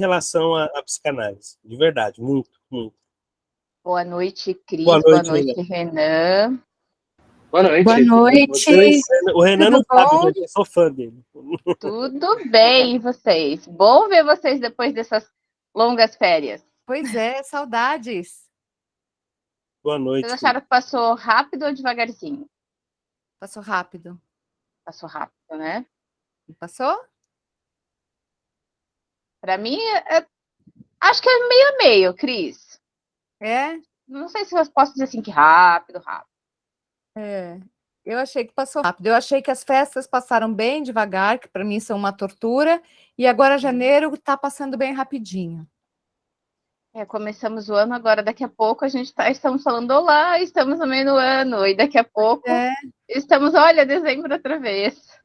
relação à psicanálise, de verdade, muito, muito. Boa noite, Cris. Boa noite, Renan. Boa noite. Boa noite. O Renan não sabe, mas eu sou fã dele. Tudo bem, e vocês? Bom ver vocês depois dessas longas férias. Pois é, saudades. Boa noite. Vocês acharam que passou rápido ou devagarzinho? Passou rápido. Passou rápido, né? Passou? Para mim, acho que é meio a meio, Cris. É? Não sei se eu posso dizer assim que rápido. É. Eu achei que passou rápido. Eu achei que as festas passaram bem devagar, que para mim são uma tortura, e agora janeiro está passando bem rapidinho. Começamos o ano, agora daqui a pouco estamos falando olá, estamos no meio do ano, e daqui a pouco estamos, olha, dezembro outra vez.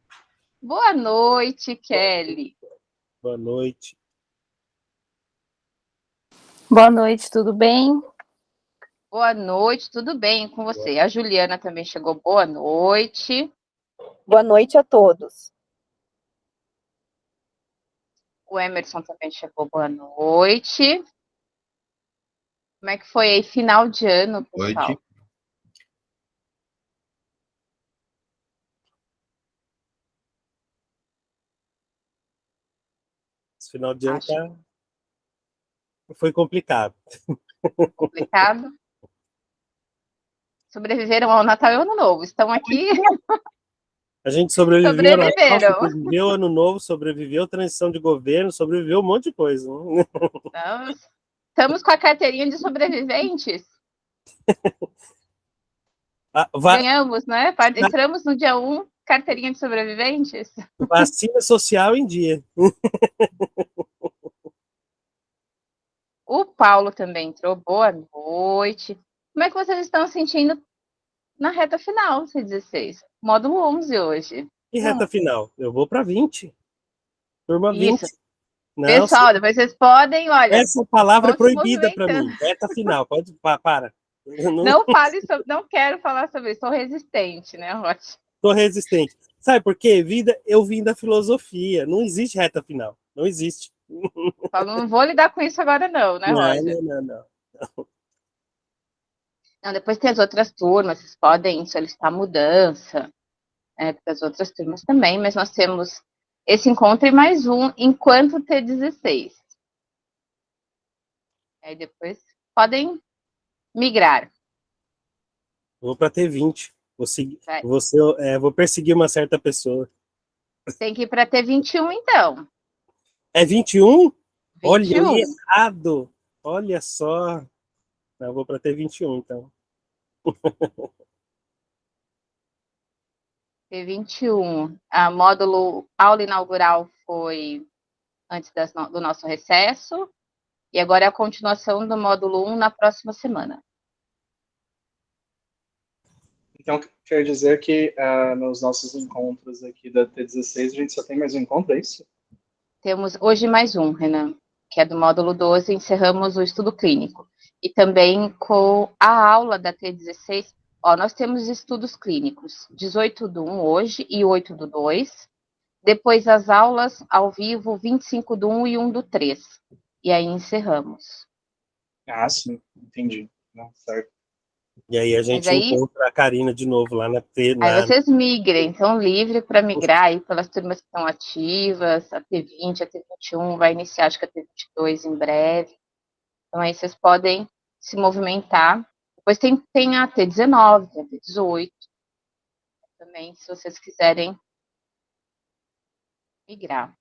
Boa noite, Kelly. Boa noite. Boa noite, tudo bem? Boa noite, tudo bem com você? A Juliana também chegou, boa noite. Boa noite a todos. O Emerson também chegou, boa noite. Como é que foi aí, final de ano, pessoal? Noite. Esse final de ano foi complicado. Complicado? Sobreviveram ao Natal e ao Ano Novo, estão aqui. A gente sobreviveu ao Natal, sobreviveu ao Ano Novo, sobreviveu transição de governo, sobreviveu um monte de coisa. Estamos com a carteirinha de sobreviventes. Ganhamos, né? Entramos no dia 1, carteirinha de sobreviventes. Vacina social em dia. O Paulo também entrou, boa noite. Como é que vocês estão sentindo na reta final, C16? Módulo 11 hoje. E reta final? Eu vou para 20. Turma 20. Isso. Não, pessoal, depois vocês podem, olha... Essa palavra é proibida para mim. Reta final, pode... Para. Não fale sobre... Não quero falar sobre isso. Sou resistente, né, Rote? Sou resistente. Sabe por quê? Eu vim da filosofia. Não existe reta final. Não existe. Não vou lidar com isso agora não, né, Roger? Não. Não, depois tem as outras turmas, vocês podem solicitar mudança, para as outras turmas também, mas nós temos esse encontro e mais um enquanto T16. Aí depois podem migrar. Vou para T20. Vou perseguir uma certa pessoa. Tem que ir para T21, então. É 21? 21? Olha, eu li errado. Olha só. Eu vou para T21, então. T21. A módulo aula inaugural foi antes do nosso recesso. E agora é a continuação do módulo 1 na próxima semana. Então, quer dizer que nos nossos encontros aqui da T16, a gente só tem mais um encontro, é isso? Temos hoje mais um, Renan, que é do módulo 12, encerramos o estudo clínico. E também com a aula da T16, nós temos estudos clínicos, 18 do 1 hoje e 8 do 2. Depois as aulas ao vivo, 25 do 1 e 1 do 3. E aí encerramos. Ah, sim, entendi. Não, certo. E aí a gente encontra a Karina de novo lá na T. Aí vocês migrem, estão livres para migrar aí pelas turmas que estão ativas, a T20, a T21, vai iniciar acho que a T22 em breve. Então aí vocês podem se movimentar. Depois tem a T19, tem a T18. Também, se vocês quiserem migrar.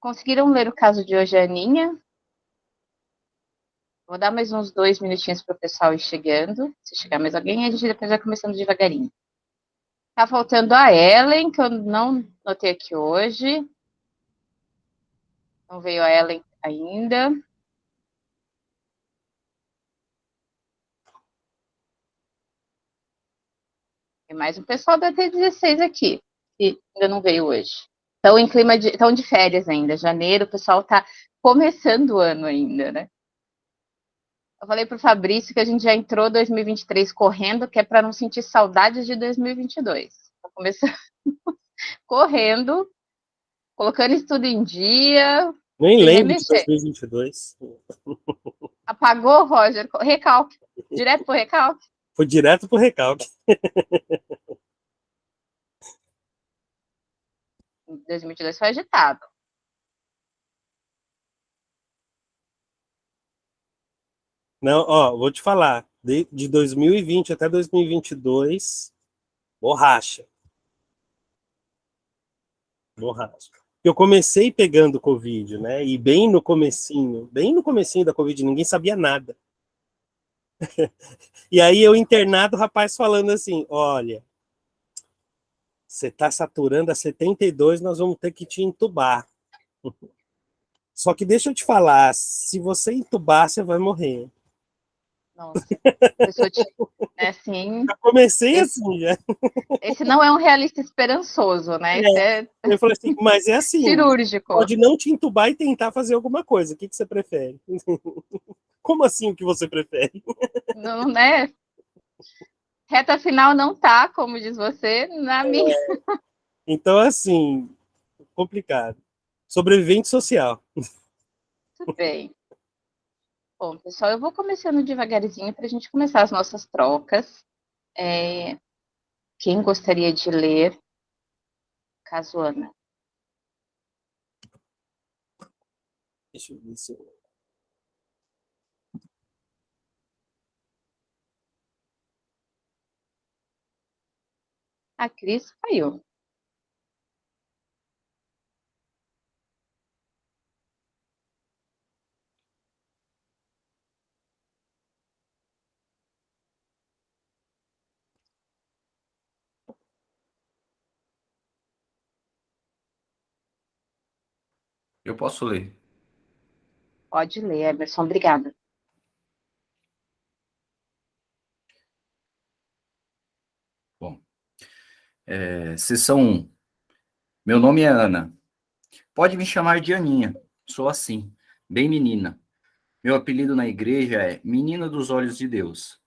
Conseguiram ler o caso de hoje, Aninha? Vou dar mais uns 2 minutinhos para o pessoal ir chegando. Se chegar mais alguém, a gente depois vai começando devagarinho. Tá faltando a Ellen, que eu não notei aqui hoje. Não veio a Ellen ainda. Tem mais um pessoal da T16 aqui, que ainda não veio hoje. Estão em clima de férias ainda. Janeiro, o pessoal está começando o ano ainda, né? Eu falei para o Fabrício que a gente já entrou 2023 correndo, que é para não sentir saudades de 2022. Estou começando correndo, colocando isso tudo em dia. Nem Sem lembro de remexer. 2022. Apagou, Roger? Recalque. Direto pro recalque? Foi direto pro recalque. 2022 foi agitado. Não, ó, vou te falar. De 2020 até 2022, borracha. Borracha. Eu comecei pegando Covid, né? E bem no comecinho da Covid, ninguém sabia nada. E aí eu internado, o rapaz falando assim, olha, você tá saturando a 72, nós vamos ter que te entubar. Só que deixa eu te falar, se você entubar, você vai morrer. Nossa, pessoa é assim. Eu comecei assim, já. Esse não é um realista esperançoso, né? Esse é Eu falei assim, mas é assim, cirúrgico. pode não te entubar e tentar fazer alguma coisa. O que você prefere? Como assim o que você prefere? Não, né? Reta final não tá, como diz você, na minha. Então, assim, complicado. Sobrevivente social. Tudo bem. Bom, pessoal, eu vou começando devagarzinho para a gente começar as nossas trocas. Quem gostaria de ler? Caso Ana. Deixa eu ver se eu... A Cris caiu. Eu posso ler. Pode ler, Emerson. Obrigada. Bom, sessão 1. Meu nome é Ana. Pode me chamar de Aninha. Sou assim, bem menina. Meu apelido na igreja é Menina dos Olhos de Deus.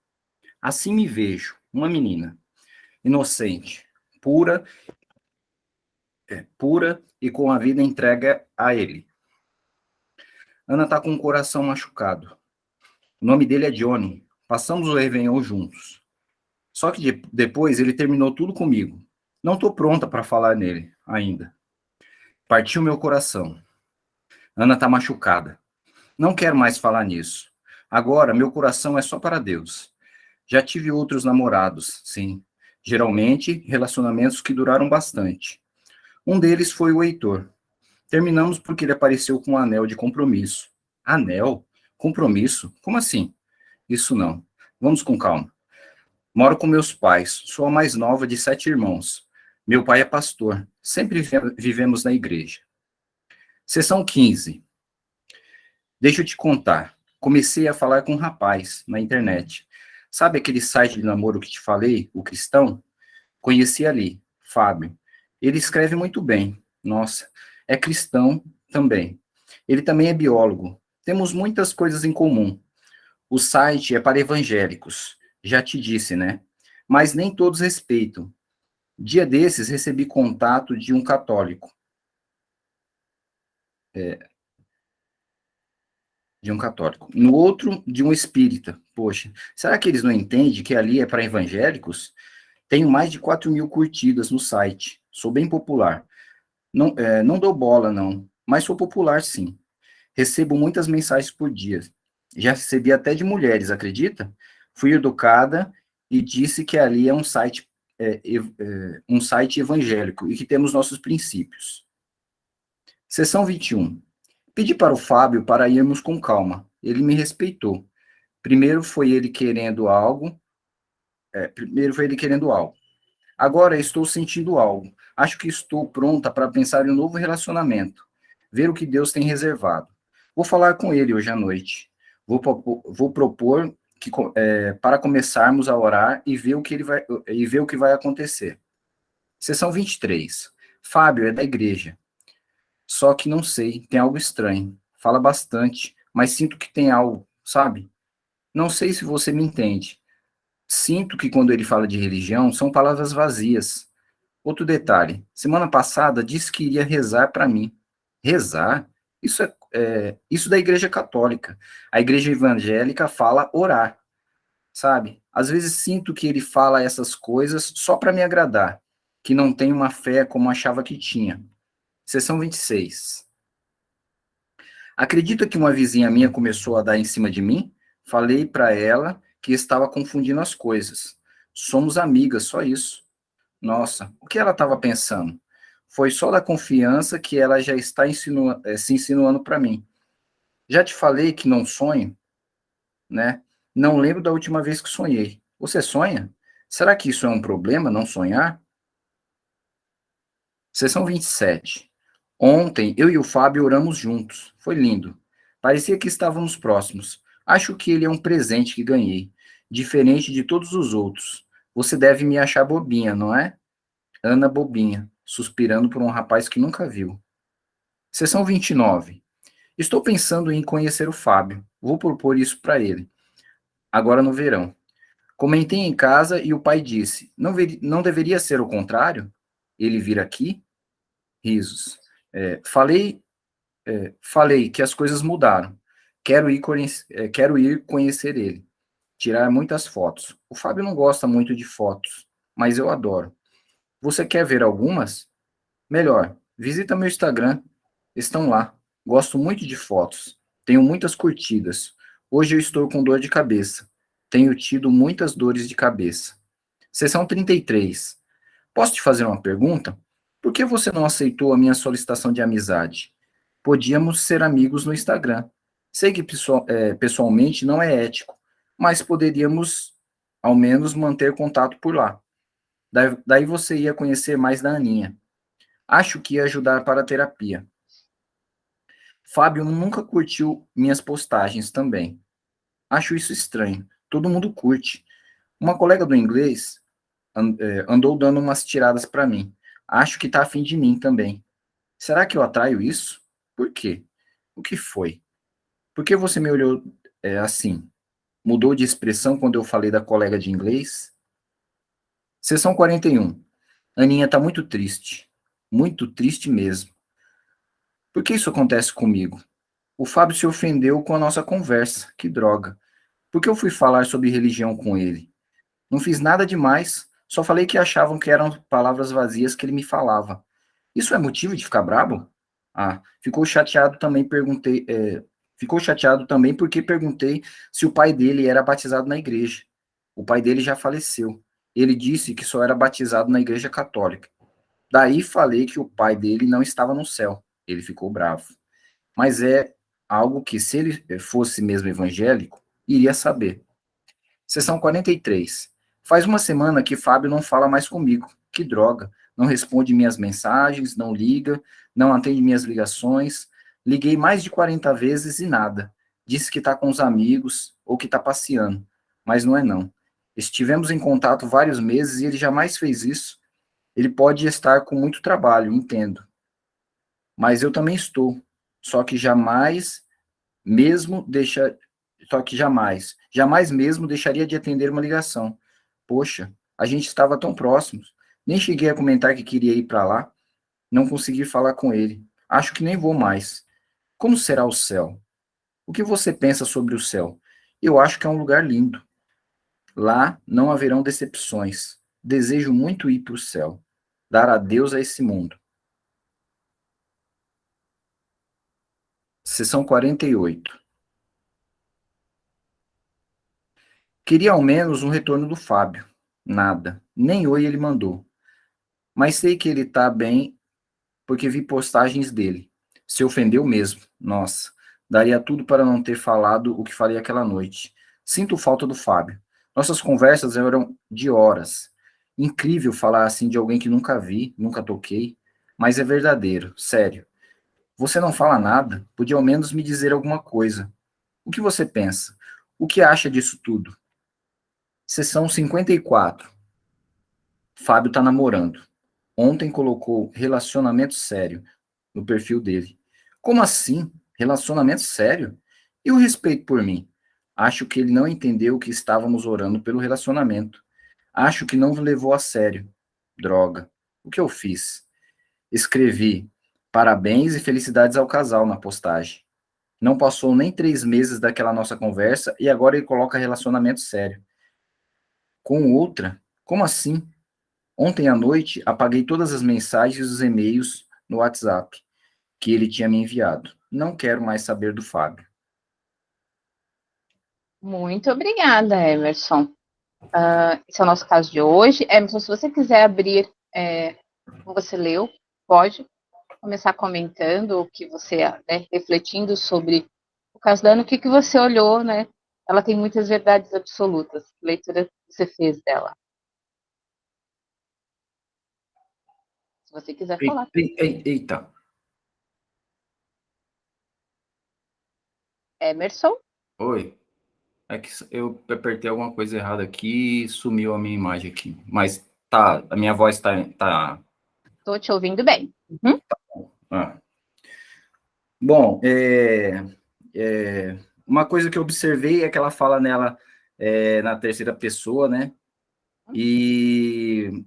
Assim me vejo, uma menina, inocente, pura e com a vida entregue a Ele. Ana tá com o coração machucado. O nome dele é Johnny. Passamos o Réveillon juntos. Só que depois ele terminou tudo comigo. Não tô pronta para falar nele ainda. Partiu meu coração. Ana tá machucada. Não quero mais falar nisso. Agora, meu coração é só para Deus. Já tive outros namorados, sim. Geralmente, relacionamentos que duraram bastante. Um deles foi o Heitor. Terminamos porque ele apareceu com um anel de compromisso. Anel? Compromisso? Como assim? Isso não. Vamos com calma. Moro com meus pais. Sou a mais nova de 7 irmãos. Meu pai é pastor. Sempre vivemos na igreja. Seção 15. Deixa eu te contar. Comecei a falar com um rapaz na internet. Sabe aquele site de namoro que te falei, o Cristão? Conheci ali, Fábio. Ele escreve muito bem. Nossa, é cristão também. Ele também é biólogo. Temos muitas coisas em comum. O site é para evangélicos. Já te disse, né? Mas nem todos respeitam. Dia desses recebi contato de um católico. No outro, de um espírita. Poxa, será que eles não entendem que ali é para evangélicos? Tenho mais de 4.000 curtidas no site. Sou bem popular. Não dou bola, não. Mas sou popular, sim. Recebo muitas mensagens por dia. Já recebi até de mulheres, acredita? Fui educada e disse que ali é um site evangélico e que temos nossos princípios. Seção 21. Pedi para o Fábio para irmos com calma. Ele me respeitou. Primeiro foi ele querendo algo. Agora estou sentindo algo. Acho que estou pronta para pensar em um novo relacionamento. Ver o que Deus tem reservado. Vou falar com ele hoje à noite. Vou propor para começarmos a orar e ver o que vai acontecer. Seção 23. Fábio é da igreja. Só que não sei, tem algo estranho. Fala bastante, mas sinto que tem algo, sabe? Não sei se você me entende. Sinto que quando ele fala de religião, são palavras vazias. Outro detalhe, semana passada disse que iria rezar para mim. Rezar? Isso isso da Igreja Católica. A Igreja Evangélica fala orar, sabe? Às vezes sinto que ele fala essas coisas só para me agradar, que não tem uma fé como achava que tinha. Seção 26. Acredita que uma vizinha minha começou a dar em cima de mim? Falei para ela que estava confundindo as coisas. Somos amigas, só isso. Nossa, o que ela estava pensando? Foi só da confiança que ela já está se insinuando para mim. Já te falei que não sonho, né? Não lembro da última vez que sonhei. Você sonha? Será que isso é um problema, não sonhar? Seção 27. Ontem, eu e o Fábio oramos juntos. Foi lindo. Parecia que estávamos próximos. Acho que ele é um presente que ganhei, diferente de todos os outros. Você deve me achar bobinha, não é? Ana Bobinha, suspirando por um rapaz que nunca viu. Seção 29. Estou pensando em conhecer o Fábio. Vou propor isso para ele. Agora no verão. Comentei em casa e o pai disse, não deveria ser o contrário? Ele vir aqui? Risos. Falei que as coisas mudaram. Quero ir conhecer ele. Tirar muitas fotos. O Fábio não gosta muito de fotos, mas eu adoro. Você quer ver algumas? Melhor, visita meu Instagram. Estão lá. Gosto muito de fotos. Tenho muitas curtidas. Hoje eu estou com dor de cabeça. Tenho tido muitas dores de cabeça. Seção 33. Posso te fazer uma pergunta? Por que você não aceitou a minha solicitação de amizade? Podíamos ser amigos no Instagram. Sei que pessoalmente não é ético, mas poderíamos, ao menos, manter contato por lá. Daí você ia conhecer mais da Aninha. Acho que ia ajudar para a terapia. Fábio nunca curtiu minhas postagens também. Acho isso estranho. Todo mundo curte. Uma colega do inglês andou dando umas tiradas para mim. Acho que tá afim de mim também. Será que eu atraio isso? Por quê? O que foi? Por que você me olhou assim? Mudou de expressão quando eu falei da colega de inglês? Seção 41. Aninha tá muito triste. Muito triste mesmo. Por que isso acontece comigo? O Fábio se ofendeu com a nossa conversa. Que droga. Por que eu fui falar sobre religião com ele? Não fiz nada demais. Só falei que achavam que eram palavras vazias que ele me falava. Isso é motivo de ficar brabo? Ah, ficou chateado também porque perguntei se o pai dele era batizado na igreja. O pai dele já faleceu. Ele disse que só era batizado na igreja católica. Daí falei que o pai dele não estava no céu. Ele ficou bravo. Mas é algo que, se ele fosse mesmo evangélico, iria saber. Seção 43. Faz uma semana que Fábio não fala mais comigo. Que droga. Não responde minhas mensagens, não liga, não atende minhas ligações. Liguei mais de 40 vezes e nada. Disse que está com os amigos ou que está passeando. Mas não é não. Estivemos em contato vários meses e ele jamais fez isso. Ele pode estar com muito trabalho, entendo. Mas eu também estou. Jamais mesmo deixaria de atender uma ligação. Poxa, a gente estava tão próximos. Nem cheguei a comentar que queria ir para lá. Não consegui falar com ele. Acho que nem vou mais. Como será o céu? O que você pensa sobre o céu? Eu acho que é um lugar lindo. Lá não haverão decepções. Desejo muito ir para o céu. Dar adeus a esse mundo. Seção 48. Queria ao menos um retorno do Fábio. Nada. Nem oi ele mandou. Mas sei que ele tá bem porque vi postagens dele. Se ofendeu mesmo. Nossa. Daria tudo para não ter falado o que falei aquela noite. Sinto falta do Fábio. Nossas conversas eram de horas. Incrível falar assim de alguém que nunca vi, nunca toquei. Mas é verdadeiro. Sério. Você não fala nada? Podia ao menos me dizer alguma coisa. O que você pensa? O que acha disso tudo? Seção 54. Fábio tá namorando. Ontem colocou relacionamento sério no perfil dele. Como assim? Relacionamento sério? E o respeito por mim? Acho que ele não entendeu que estávamos orando pelo relacionamento. Acho que não levou a sério. Droga. O que eu fiz? Escrevi parabéns e felicidades ao casal na postagem. Não passou nem 3 meses daquela nossa conversa e agora ele coloca relacionamento sério. Com outra? Como assim? Ontem à noite, apaguei todas as mensagens e os e-mails no WhatsApp que ele tinha me enviado. Não quero mais saber do Fábio. Muito obrigada, Emerson. Esse é o nosso caso de hoje. Emerson, se você quiser abrir, como você leu, pode começar comentando o que você, né, refletindo sobre o caso da Ana, o que você olhou, né? Ela tem muitas verdades absolutas. Que leitura você fez dela? Se você quiser falar. Eita. Emerson? Oi. É que eu apertei alguma coisa errada aqui e sumiu a minha imagem aqui. Mas tá, a minha voz tá... Estou te ouvindo bem. Uhum. Ah. Bom, uma coisa que eu observei é que ela fala nela na terceira pessoa, né? E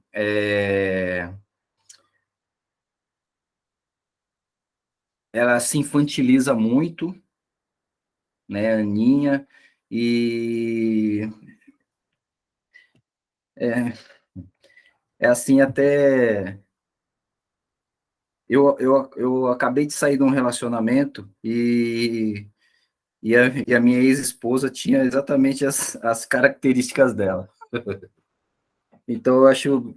ela se infantiliza muito, né, Aninha, e assim até... Eu acabei de sair de um relacionamento e a minha ex-esposa tinha exatamente as características dela. Então, eu acho...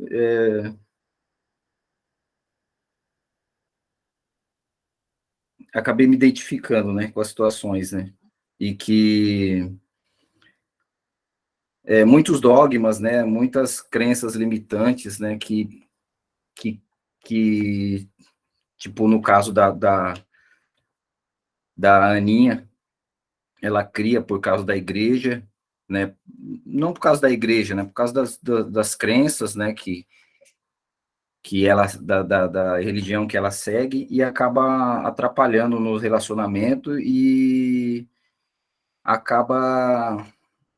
acabei me identificando, né, com as situações, né? E que muitos dogmas, né, muitas crenças limitantes, né, que tipo, no caso da Aninha, ela cria por causa da igreja, né, não por causa da igreja, né, por causa das crenças, né, que ela, da religião que ela segue, e acaba atrapalhando no relacionamento e acaba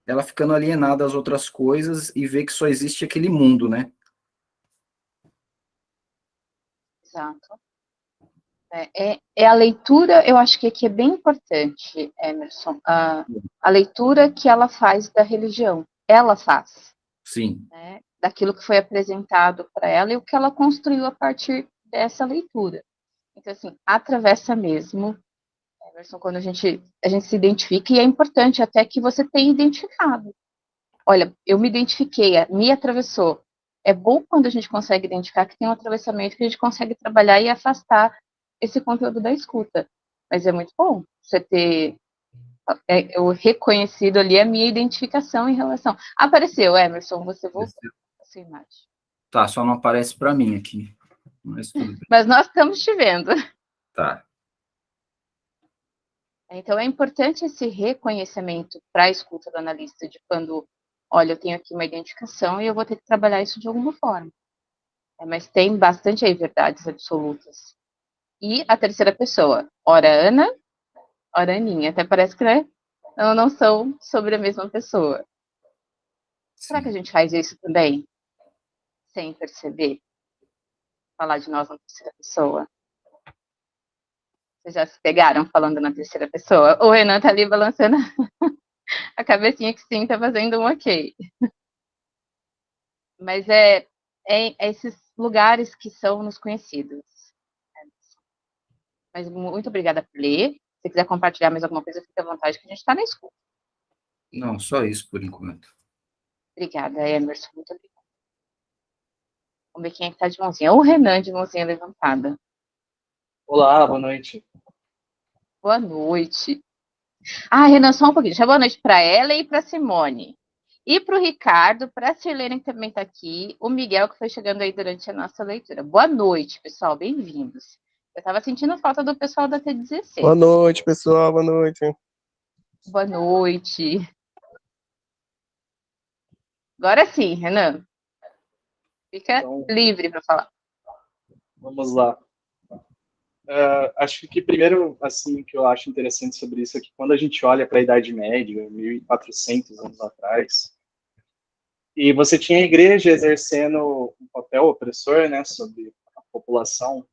ela ficando alienada às outras coisas e vê que só existe aquele mundo, né? Exato. É a leitura, eu acho que aqui é bem importante, Emerson, a leitura que ela faz da religião. Ela faz. Sim. Né, daquilo que foi apresentado para ela e o que ela construiu a partir dessa leitura. Então, assim, atravessa mesmo, Emerson, quando a gente se identifica, e é importante até que você tenha identificado. Olha, eu me identifiquei, me atravessou. É bom quando a gente consegue identificar que tem um atravessamento que a gente consegue trabalhar e afastar esse conteúdo da escuta. Mas é muito bom você ter eu reconhecido ali a minha identificação em relação. Apareceu, Emerson, você voltou a sua imagem. Tá, só não aparece para mim aqui. Mas tudo bem. Mas nós estamos te vendo. Tá. Então é importante esse reconhecimento para a escuta do analista de quando, olha, eu tenho aqui uma identificação e eu vou ter que trabalhar isso de alguma forma. Mas tem bastante aí verdades absolutas. E a terceira pessoa, ora Ana, ora Aninha. Até parece que, né, não são sobre a mesma pessoa. Será que a gente faz isso também? Sem perceber? Falar de nós na terceira pessoa? Vocês já se pegaram falando na terceira pessoa? O Renan tá ali balançando a cabecinha que sim, tá fazendo um ok. Mas é esses lugares que são nos conhecidos. Mas muito obrigada por ler. Se quiser compartilhar mais alguma coisa, fique à vontade, que a gente está na escuta. Não, só isso por enquanto. Obrigada, Emerson. Muito obrigada. Vamos ver quem é que está de mãozinha. O Renan de mãozinha levantada. Olá, boa noite. Boa noite. Renan, só um pouquinho. Já boa noite para ela e para Simone. E para o Ricardo, para a Sirlene, que também está aqui, o Miguel, que foi chegando aí durante a nossa leitura. Boa noite, pessoal, bem-vindos. Eu estava sentindo falta do pessoal da T16. Boa noite, pessoal, boa noite. Boa noite. Agora sim, Renan. Fica Então, livre para falar. vamos lá. Acho que primeiro, assim, que eu acho interessante sobre isso é que quando a gente olha para a Idade Média, 1400 anos atrás, e você tinha a igreja exercendo um papel opressor, né, sobre a população,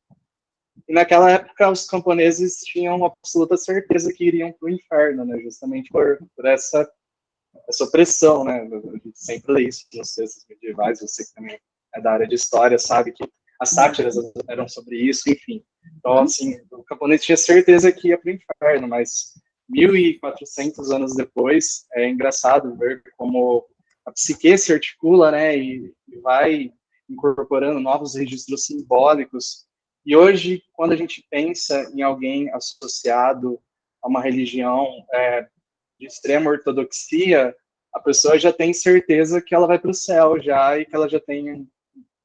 E naquela época, os camponeses tinham absoluta certeza que iriam para o inferno, né? Justamente por essa opressão, né? A gente sempre lê isso nos textos medievais, você que também é da área de história, sabe que as sátiras eram sobre isso, enfim. Então, assim, o camponês tinha certeza que ia para o inferno, mas 1.400 anos depois, é engraçado ver como a psique se articula, né, e vai incorporando novos registros simbólicos. E hoje, quando a gente pensa em alguém associado a uma religião de extrema ortodoxia, a pessoa já tem certeza que ela vai para o céu já, e que ela já tem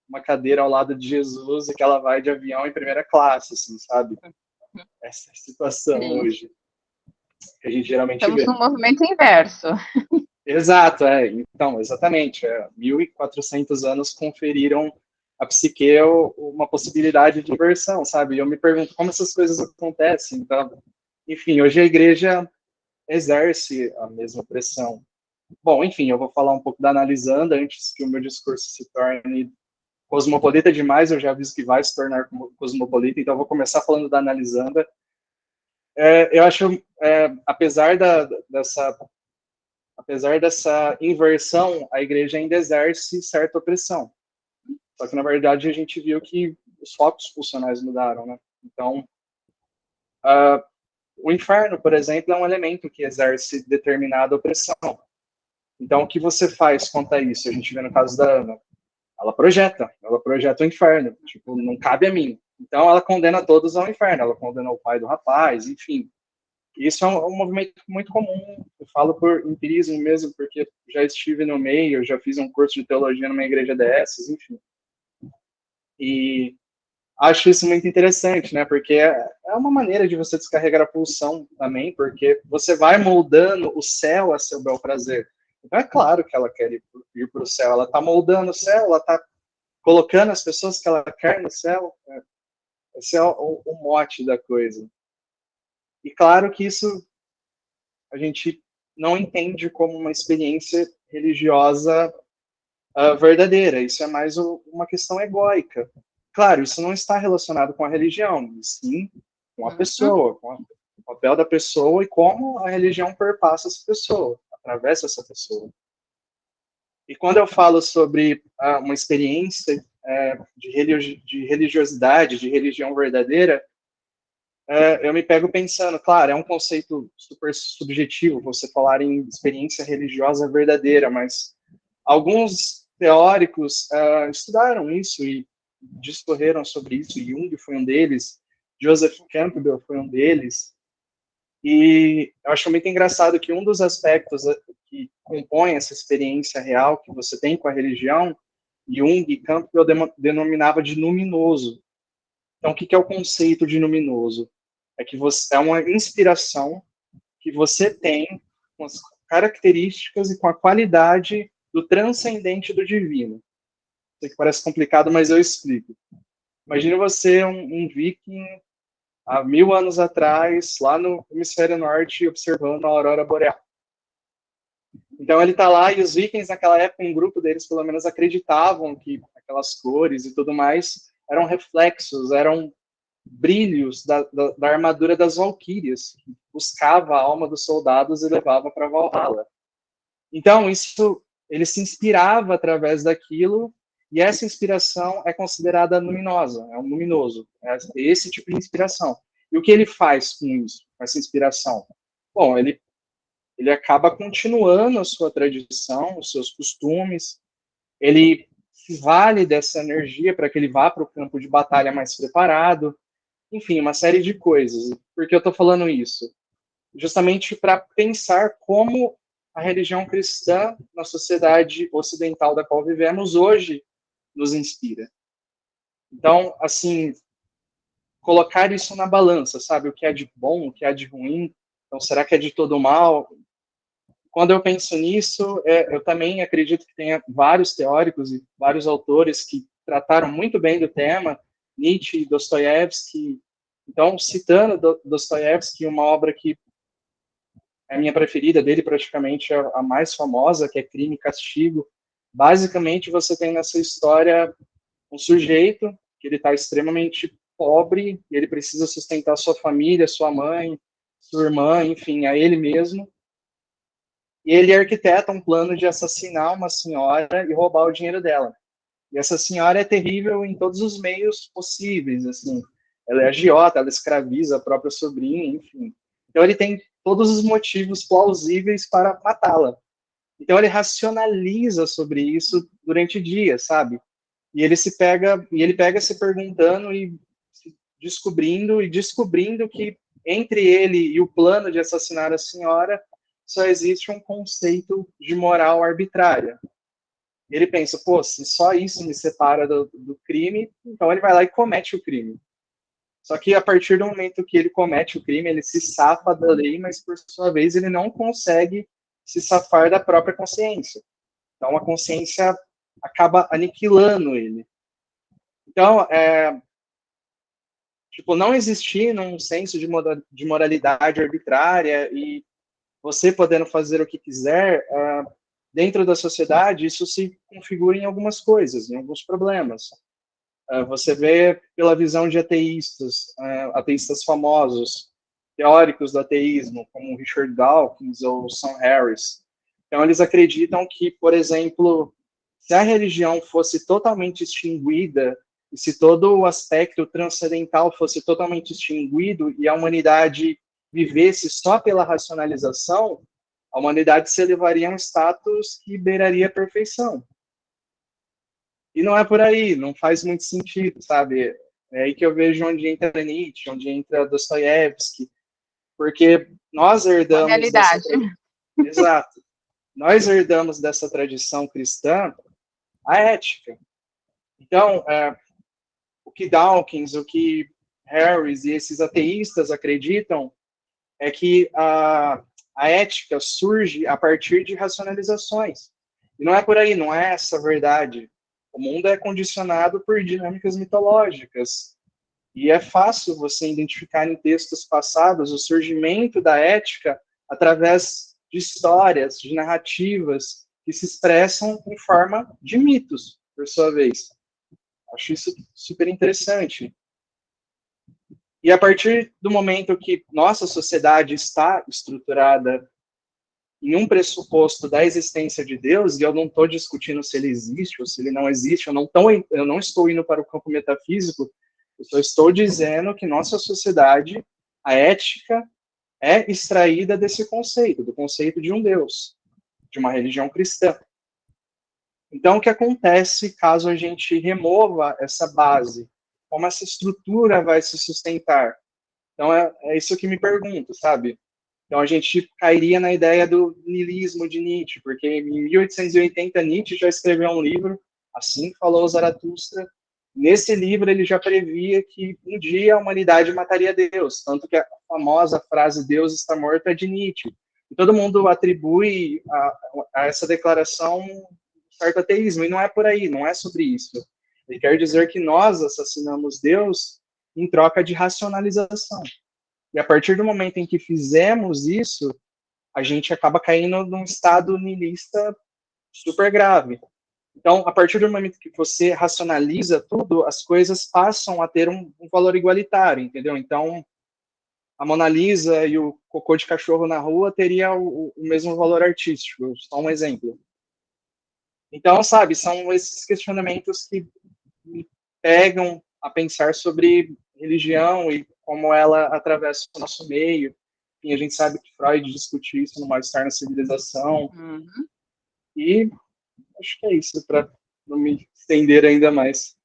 uma cadeira ao lado de Jesus e que ela vai de avião em primeira classe, assim, sabe? Essa é a situação Sim. hoje, que a gente geralmente Estamos vê. no movimento inverso. Exato, então, exatamente. 1.400 anos conferiram a psique uma possibilidade de inversão, sabe? E eu me pergunto como essas coisas acontecem. Então, enfim, hoje a igreja exerce a mesma pressão. Bom, enfim, eu vou falar um pouco da Analisanda antes que o meu discurso se torne cosmopolita demais. Eu já aviso que vai se tornar cosmopolita, então eu vou começar falando da Analisanda. Eu acho, apesar dessa inversão, a igreja ainda exerce certa opressão. Só que, na verdade, a gente viu que os focos funcionais mudaram, né? Então, o inferno, por exemplo, é um elemento que exerce determinada opressão. Então, o que você faz quanto a isso? A gente vê no caso da Ana. Ela projeta o inferno. Tipo, não cabe a mim. Então, ela condena todos ao inferno. Ela condena o pai do rapaz, enfim. Isso é um movimento muito comum. Eu falo por empirismo mesmo, porque já estive no meio, já fiz um curso de teologia numa igreja dessas, enfim. E acho isso muito interessante, né? Porque é uma maneira de você descarregar a pulsão também, porque você vai moldando o céu a seu bel prazer. Então é claro que ela quer ir para o céu, ela está moldando o céu, ela está colocando as pessoas que ela quer no céu. Esse é o mote da coisa. E claro que isso a gente não entende como uma experiência religiosa verdadeira. Isso é mais uma questão egóica. Claro, isso não está relacionado com a religião, mas sim com a pessoa, com o papel da pessoa e como a religião perpassa essa pessoa, atravessa essa pessoa. E quando eu falo sobre uma experiência de religiosidade, de religião verdadeira, eu me pego pensando, claro, é um conceito super subjetivo você falar em experiência religiosa verdadeira, mas alguns teóricos estudaram isso e discorreram sobre isso. Jung foi um deles, Joseph Campbell foi um deles, e eu acho muito engraçado que um dos aspectos que compõe essa experiência real que você tem com a religião, Jung e Campbell denominava de luminoso. Então, o que é o conceito de luminoso? É que é uma inspiração que você tem com as características e com a qualidade do transcendente do divino. Sei que parece complicado, mas eu explico. Imagine você, um viking, há 1000 anos atrás, lá no hemisfério norte, observando a aurora boreal. Então ele está lá, e os vikings naquela época, um grupo deles pelo menos acreditavam que aquelas cores e tudo mais eram reflexos, eram brilhos da armadura das valquírias, que buscava a alma dos soldados e levava para Valhalla. Então, ele se inspirava através daquilo, e essa inspiração é considerada luminosa, é um luminoso, é esse tipo de inspiração. E o que ele faz com isso, com essa inspiração? Bom, ele acaba continuando a sua tradição, os seus costumes, ele se vale dessa energia para que ele vá para o campo de batalha mais preparado, enfim, uma série de coisas. Por que eu estou falando isso? Justamente para pensar como a religião cristã na sociedade ocidental da qual vivemos hoje nos inspira. Então, assim, colocar isso na balança, sabe? O que é de bom, o que é de ruim. Então, será que é de todo mal? Quando eu penso nisso, eu também acredito que tenha vários teóricos e vários autores que trataram muito bem do tema, Nietzsche e Dostoiévski. Então, citando Dostoiévski, uma obra que é a minha preferida dele, praticamente a mais famosa, que é Crime e Castigo. Basicamente, você tem nessa história um sujeito que ele está extremamente pobre, e ele precisa sustentar sua família, sua mãe, sua irmã, enfim, a ele mesmo. E ele arquiteta um plano de assassinar uma senhora e roubar o dinheiro dela. E essa senhora é terrível em todos os meios possíveis, assim. Ela é agiota, ela escraviza a própria sobrinha, enfim. Então ele tem todos os motivos plausíveis para matá-la. Então ele racionaliza sobre isso durante dias, sabe? E ele pega se perguntando e descobrindo que entre ele e o plano de assassinar a senhora só existe um conceito de moral arbitrária. Ele pensa, pô, se só isso me separa do crime, então ele vai lá e comete o crime. Só que a partir do momento que ele comete o crime, ele se safa da lei, mas por sua vez ele não consegue se safar da própria consciência. Então a consciência acaba aniquilando ele. Então, tipo, não existir um senso de moralidade arbitrária e você podendo fazer o que quiser, dentro da sociedade, isso se configura em algumas coisas, em alguns problemas. Você vê pela visão de ateístas, ateístas famosos, teóricos do ateísmo, como Richard Dawkins ou Sam Harris. Então, eles acreditam que, por exemplo, se a religião fosse totalmente extinguida, e se todo o aspecto transcendental fosse totalmente extinguido e a humanidade vivesse só pela racionalização, a humanidade se elevaria a um status que beiraria a perfeição. E não é por aí, não faz muito sentido, sabe? É aí que eu vejo onde entra Nietzsche, onde entra Dostoiévski, porque nós herdamos... realidade. Exato. Nós herdamos dessa tradição cristã a ética. Então, o que Dawkins, o que Harris e esses ateístas acreditam é que a ética surge a partir de racionalizações. E não é por aí, não é essa a verdade. O mundo é condicionado por dinâmicas mitológicas. E é fácil você identificar em textos passados o surgimento da ética através de histórias, de narrativas que se expressam em forma de mitos, por sua vez. Acho isso super interessante. E a partir do momento que nossa sociedade está estruturada em um pressuposto da existência de Deus, e eu não estou discutindo se ele existe ou se ele não existe, eu não estou indo para o campo metafísico, eu só estou dizendo que nossa sociedade, a ética, é extraída desse conceito, do conceito de um Deus, de uma religião cristã. Então, o que acontece caso a gente remova essa base? Como essa estrutura vai se sustentar? Então, é isso que me pergunto, sabe? Então, a gente cairia na ideia do niilismo de Nietzsche, porque em 1880 Nietzsche já escreveu um livro, Assim Falou Zaratustra. Nesse livro, ele já previa que um dia a humanidade mataria Deus, tanto que a famosa frase Deus está morto é de Nietzsche. E todo mundo atribui a essa declaração um certo ateísmo, e não é por aí, não é sobre isso. Ele quer dizer que nós assassinamos Deus em troca de racionalização. E a partir do momento em que fizemos isso, a gente acaba caindo num estado niilista super grave. Então, a partir do momento que você racionaliza tudo, as coisas passam a ter um valor igualitário, entendeu? Então, a Mona Lisa e o cocô de cachorro na rua teria o mesmo valor artístico, só um exemplo. Então, sabe, são esses questionamentos que me pegam a pensar sobre religião e como ela atravessa o nosso meio. Enfim, a gente sabe que Freud discutiu isso no Mal-Estar na Civilização. Uhum. E acho que é isso, para não me estender ainda mais.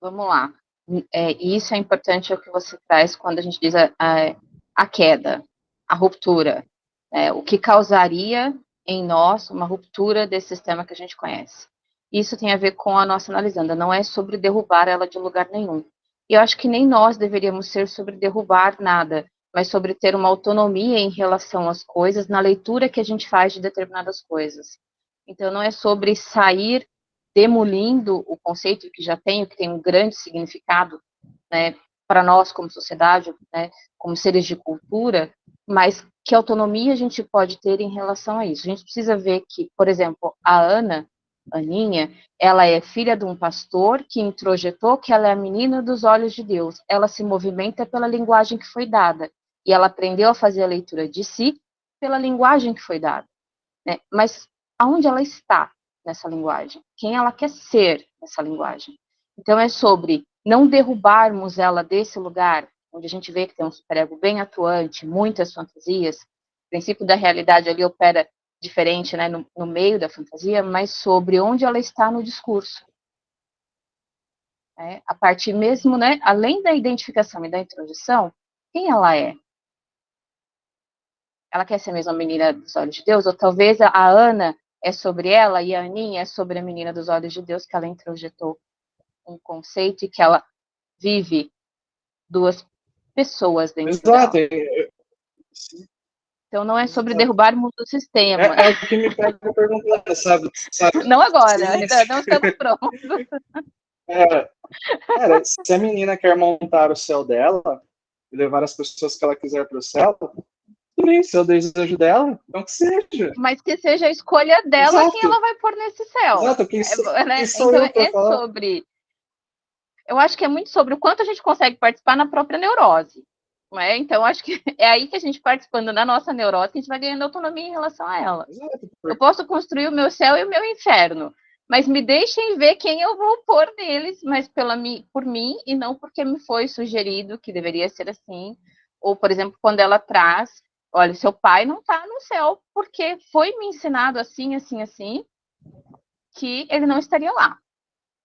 Vamos lá. Isso é importante, é o que você traz quando a gente diz a queda, a ruptura. O que causaria em nós uma ruptura desse sistema que a gente conhece. Isso tem a ver com a nossa analisando, não é sobre derrubar ela de lugar nenhum. E eu acho que nem nós deveríamos ser sobre derrubar nada, mas sobre ter uma autonomia em relação às coisas, na leitura que a gente faz de determinadas coisas. Então, não é sobre sair demolindo o conceito que já tem, que tem um grande significado, né, para nós como sociedade, né, como seres de cultura, mas que autonomia a gente pode ter em relação a isso. A gente precisa ver que, por exemplo, a Ana, Aninha, ela é filha de um pastor que introjetou que ela é a menina dos olhos de Deus. Ela se movimenta pela linguagem que foi dada. E ela aprendeu a fazer a leitura de si pela linguagem que foi dada. Né? Mas aonde ela está nessa linguagem? Quem ela quer ser nessa linguagem? Então é sobre não derrubarmos ela desse lugar, onde a gente vê que tem um superego bem atuante, muitas fantasias. O princípio da realidade ali opera diferente, né, no meio da fantasia, mas sobre onde ela está no discurso. A partir mesmo, né, além da identificação e da introdução, quem ela é? Ela quer ser mesmo a menina dos olhos de Deus? Ou talvez a Ana é sobre ela e a Aninha é sobre a menina dos olhos de Deus, que ela introjetou um conceito e que ela vive duas pessoas dentro Exato. dela. Então não é sobre derrubarmos o sistema. É o que me pega perguntando, sabe? Não agora, Sim. ainda não estamos prontos. Cara, se a menina quer montar o céu dela e levar as pessoas que ela quiser para o céu, tudo bem, se é o desejo dela, então que seja. Mas que seja a escolha dela. Exato. quem ela vai pôr nesse céu. Exato, quem sou Então eu para falar? Eu acho que é muito sobre o quanto a gente consegue participar na própria neurose. Não é? Então, acho que é aí que a gente, participando da nossa neurose, que a gente vai ganhando autonomia em relação a ela. Exato. Eu posso construir o meu céu e o meu inferno, mas me deixem ver quem eu vou pôr neles, mas por mim, e não porque me foi sugerido que deveria ser assim. Ou, por exemplo, quando ela traz, olha, seu pai não está no céu porque foi me ensinado assim, assim, assim, que ele não estaria lá.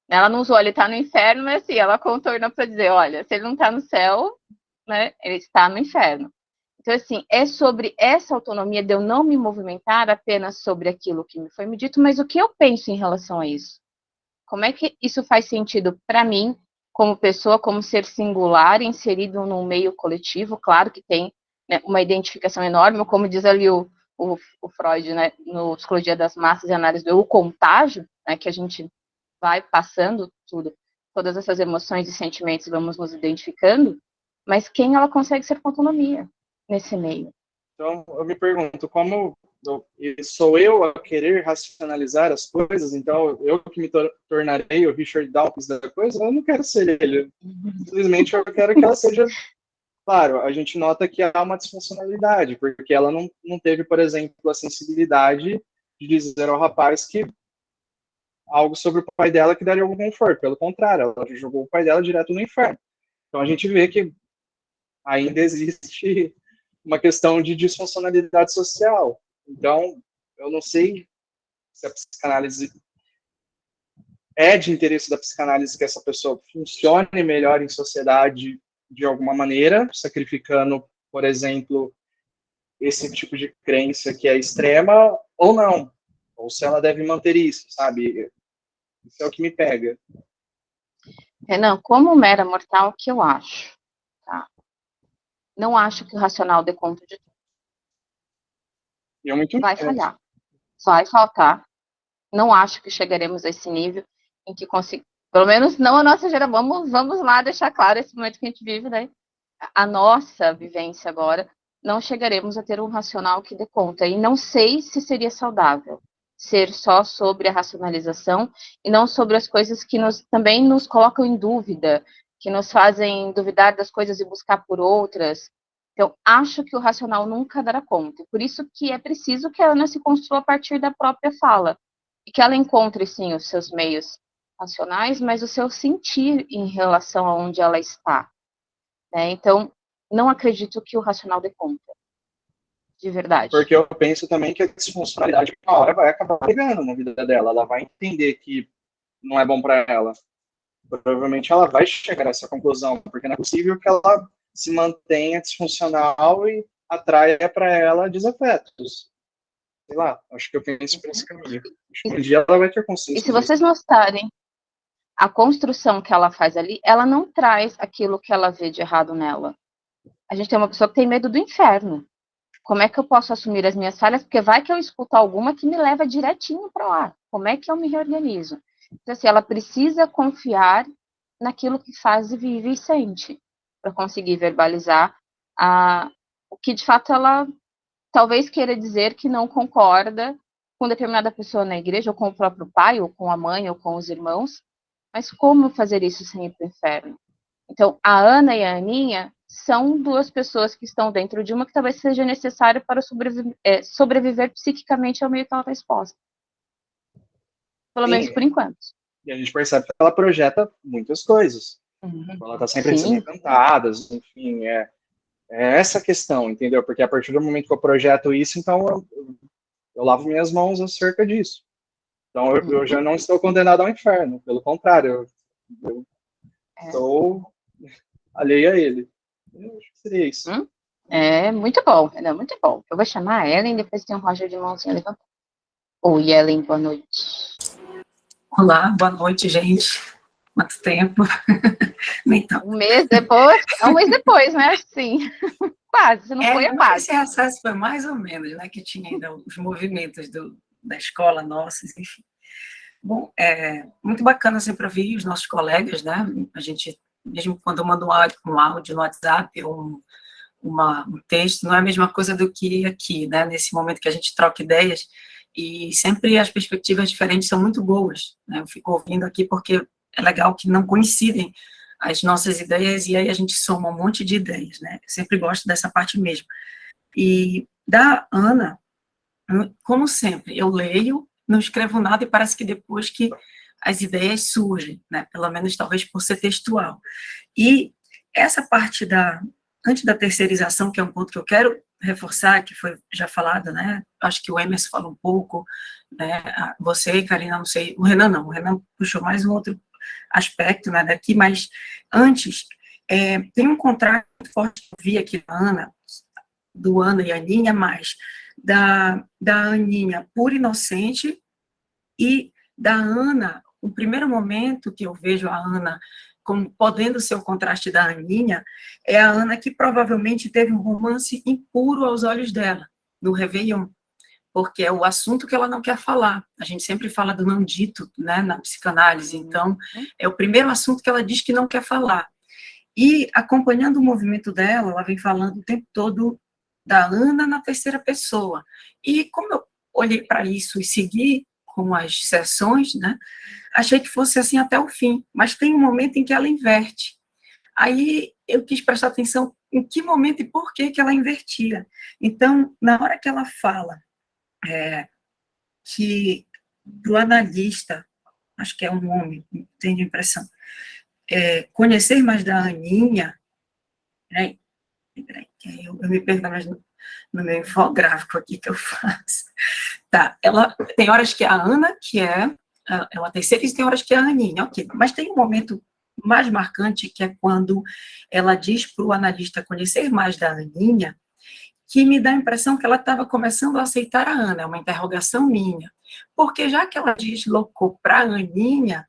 Ela não usou, ele está no inferno, mas assim, ela contorna para dizer, olha, se ele não está no céu, né, ele está no inferno. Então, assim, é sobre essa autonomia de eu não me movimentar apenas sobre aquilo que me foi me dito, mas o que eu penso em relação a isso? Como é que isso faz sentido para mim, como pessoa, como ser singular, inserido num meio coletivo? Claro que tem, né, uma identificação enorme, como diz ali o Freud, né, no Psicologia das Massas e Análise do Contágio, né, que a gente vai passando tudo, todas essas emoções e sentimentos, vamos nos identificando, mas quem ela consegue ser com autonomia nesse meio? Então, eu me pergunto, sou eu a querer racionalizar as coisas? Então, eu que me tornarei o Richard Dawkins da coisa? Eu não quero ser ele. Simplesmente eu quero que ela seja... Claro, a gente nota que há uma disfuncionalidade, porque ela não teve, por exemplo, a sensibilidade de dizer ao rapaz que algo sobre o pai dela que daria algum conforto. Pelo contrário, ela jogou o pai dela direto no inferno. Então a gente vê que ainda existe uma questão de disfuncionalidade social. Então, eu não sei se a psicanálise é de interesse da psicanálise que essa pessoa funcione melhor em sociedade de alguma maneira, sacrificando, por exemplo, esse tipo de crença que é extrema, ou não. Ou se ela deve manter isso, sabe? Isso é o que me pega. Renan, como mera mortal, o que eu acho? Tá? Não acho que o racional dê conta de tudo. Vai falhar. Vai faltar. Não acho que chegaremos a esse nível em que consiga. Pelo menos não a nossa geração. Vamos lá deixar claro esse momento que a gente vive, né? A nossa vivência agora, não chegaremos a ter um racional que dê conta. E não sei se seria saudável ser só sobre a racionalização e não sobre as coisas que também nos colocam em dúvida, que nos fazem duvidar das coisas e buscar por outras. Então, acho que o racional nunca dará conta. Por isso que é preciso que a Ana se construa a partir da própria fala. E que ela encontre, sim, os seus meios racionais, mas o seu sentir em relação a onde ela está. Né? Então, não acredito que o racional dê conta. De verdade. Porque eu penso também que a disfuncionalidade, uma hora, vai acabar pegando na vida dela. Ela vai entender que não é bom para ela. Provavelmente ela vai chegar a essa conclusão, porque não é possível que ela se mantenha disfuncional e atraia para ela desafetos. Sei lá, acho que eu penso por esse caminho. Acho que um dia ela vai ter consciência. E se vocês notarem, a construção que ela faz ali, ela não traz aquilo que ela vê de errado nela. A gente tem uma pessoa que tem medo do inferno. Como é que eu posso assumir as minhas falhas? Porque vai que eu escuto alguma que me leva direitinho para lá. Como é que eu me reorganizo? Então, assim, ela precisa confiar naquilo que faz e vive e sente, para conseguir verbalizar o que, de fato, ela talvez queira dizer que não concorda com determinada pessoa na igreja, ou com o próprio pai, ou com a mãe, ou com os irmãos, mas como fazer isso sem ir para o inferno? Então, a Ana e a Aninha são duas pessoas que estão dentro de uma que talvez seja necessário para sobreviver psiquicamente ao meio que ela está exposta. Pelo Sim. menos por enquanto. E a gente percebe que ela projeta muitas coisas. Ela está sempre sendo encantada, enfim, é essa a questão, entendeu? Porque a partir do momento que eu projeto isso, então eu lavo minhas mãos acerca disso. Então eu já não estou condenado ao inferno, pelo contrário, eu estou alheio a ele. Eu acho que seria isso. É muito bom, é muito bom. Eu vou chamar a Ellen, depois tem o Roger de mãozinha levantando. Oi, Ellen, boa noite. Olá, boa noite, gente. Quanto tempo? Nem tanto. Um mês depois, né? Sim. Quase, se não foi, é quase. Esse recesso foi mais ou menos, né? Que tinha ainda os movimentos da escola nossa, enfim. Bom, muito bacana sempre ouvir os nossos colegas, né? A gente, mesmo quando eu mando um áudio no WhatsApp ou um texto, não é a mesma coisa do que aqui, né? Nesse momento que a gente troca ideias, e sempre as perspectivas diferentes são muito boas, né? Eu fico ouvindo aqui porque é legal que não coincidem as nossas ideias, e aí a gente soma um monte de ideias, né? Eu sempre gosto dessa parte mesmo. E da Ana, como sempre, eu leio, não escrevo nada, e parece que depois que as ideias surgem, né? Pelo menos talvez por ser textual. E essa parte antes da terceirização, que é um ponto que eu quero reforçar, que foi já falado, né? Acho que o Emerson falou um pouco, né? Você, Karina, não sei, o Renan não, o Renan puxou mais um outro aspecto, né, daqui, mas antes, tem um contraste forte que eu vi aqui na Ana, do Ana e Aninha, mas da Aninha pura inocente, e da Ana, o primeiro momento que eu vejo a Ana como podendo ser o contraste da Aninha, é a Ana que provavelmente teve um romance impuro aos olhos dela, no Réveillon, porque é o assunto que ela não quer falar. A gente sempre fala do não dito, né, na psicanálise, então é o primeiro assunto que ela diz que não quer falar. E, acompanhando o movimento dela, ela vem falando o tempo todo da Ana na terceira pessoa. E como eu olhei para isso e segui com as sessões, né, achei que fosse assim até o fim, mas tem um momento em que ela inverte. Aí eu quis prestar atenção em que momento e por que ela invertia. Então, na hora que ela fala que do analista, acho que é um homem, tenho a impressão, conhecer mais da Aninha, peraí, que eu me perdo mais no meu infográfico aqui que eu faço. Tá, ela tem horas que é a Ana, que é a terceira, e tem horas que é a Aninha, ok, mas tem um momento mais marcante, que é quando ela diz para o analista conhecer mais da Aninha, que me dá a impressão que ela estava começando a aceitar a Ana, é uma interrogação minha, porque já que ela deslocou para a Aninha,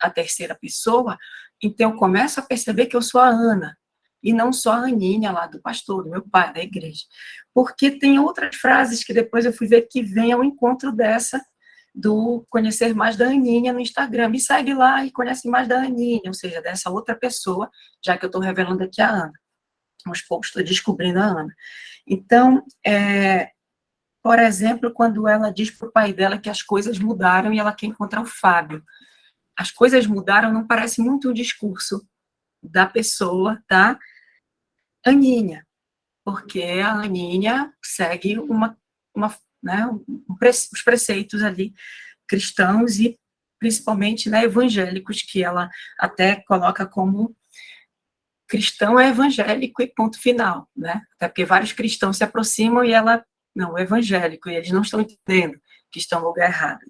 a terceira pessoa, então eu começo a perceber que eu sou a Ana, e não só a Aninha lá do pastor, do meu pai, da igreja, porque tem outras frases que depois eu fui ver que vem ao encontro dessa, do conhecer mais da Aninha no Instagram, me segue lá e conhece mais da Aninha, ou seja, dessa outra pessoa, já que eu estou revelando aqui a Ana, aos poucos estou descobrindo a Ana. Então, por exemplo, quando ela diz para o pai dela que as coisas mudaram e ela quer encontrar o Fábio. As coisas mudaram não parece muito um discurso da pessoa, da Aninha, porque a Aninha segue né, os preceitos ali cristãos e principalmente, né, evangélicos, que ela até coloca como cristão é evangélico e ponto final, né? Até porque vários cristãos se aproximam e ela, não, é evangélico, e eles não estão entendendo que estão no lugar errado.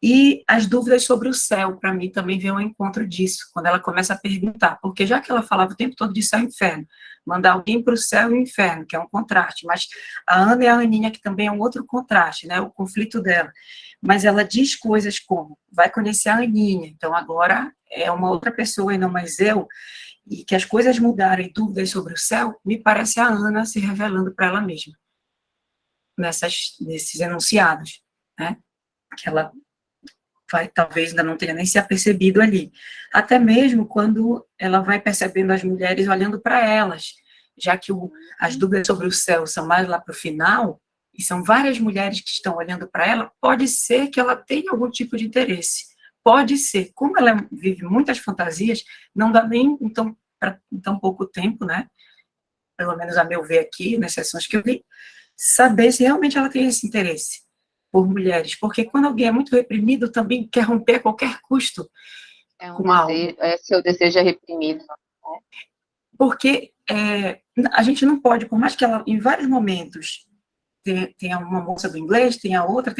E as dúvidas sobre o céu, para mim, também vem ao encontro disso, quando ela começa a perguntar, porque já que ela falava o tempo todo de céu e inferno, mandar alguém para o céu e o inferno, que é um contraste, mas a Ana e a Aninha, que também é um outro contraste, né, o conflito dela, mas ela diz coisas como, vai conhecer a Aninha, então agora é uma outra pessoa e não mais eu, e que as coisas mudaram e dúvidas sobre o céu, me parece a Ana se revelando para ela mesma, nesses enunciados, né, que ela talvez ainda não tenha nem se apercebido ali. Até mesmo quando ela vai percebendo as mulheres olhando para elas, já que as dúvidas sobre o céu são mais lá para o final, e são várias mulheres que estão olhando para ela, pode ser que ela tenha algum tipo de interesse. Pode ser. Como ela vive muitas fantasias, não dá nem para tão pouco tempo, né? Pelo menos a meu ver aqui, nas sessões que eu vi, saber se realmente ela tem esse interesse por mulheres. Porque quando alguém é muito reprimido, também quer romper a qualquer custo com algo. Seu desejo é reprimido. Porque a gente não pode, por mais que ela, em vários momentos, tenha uma moça do inglês, tem a outra,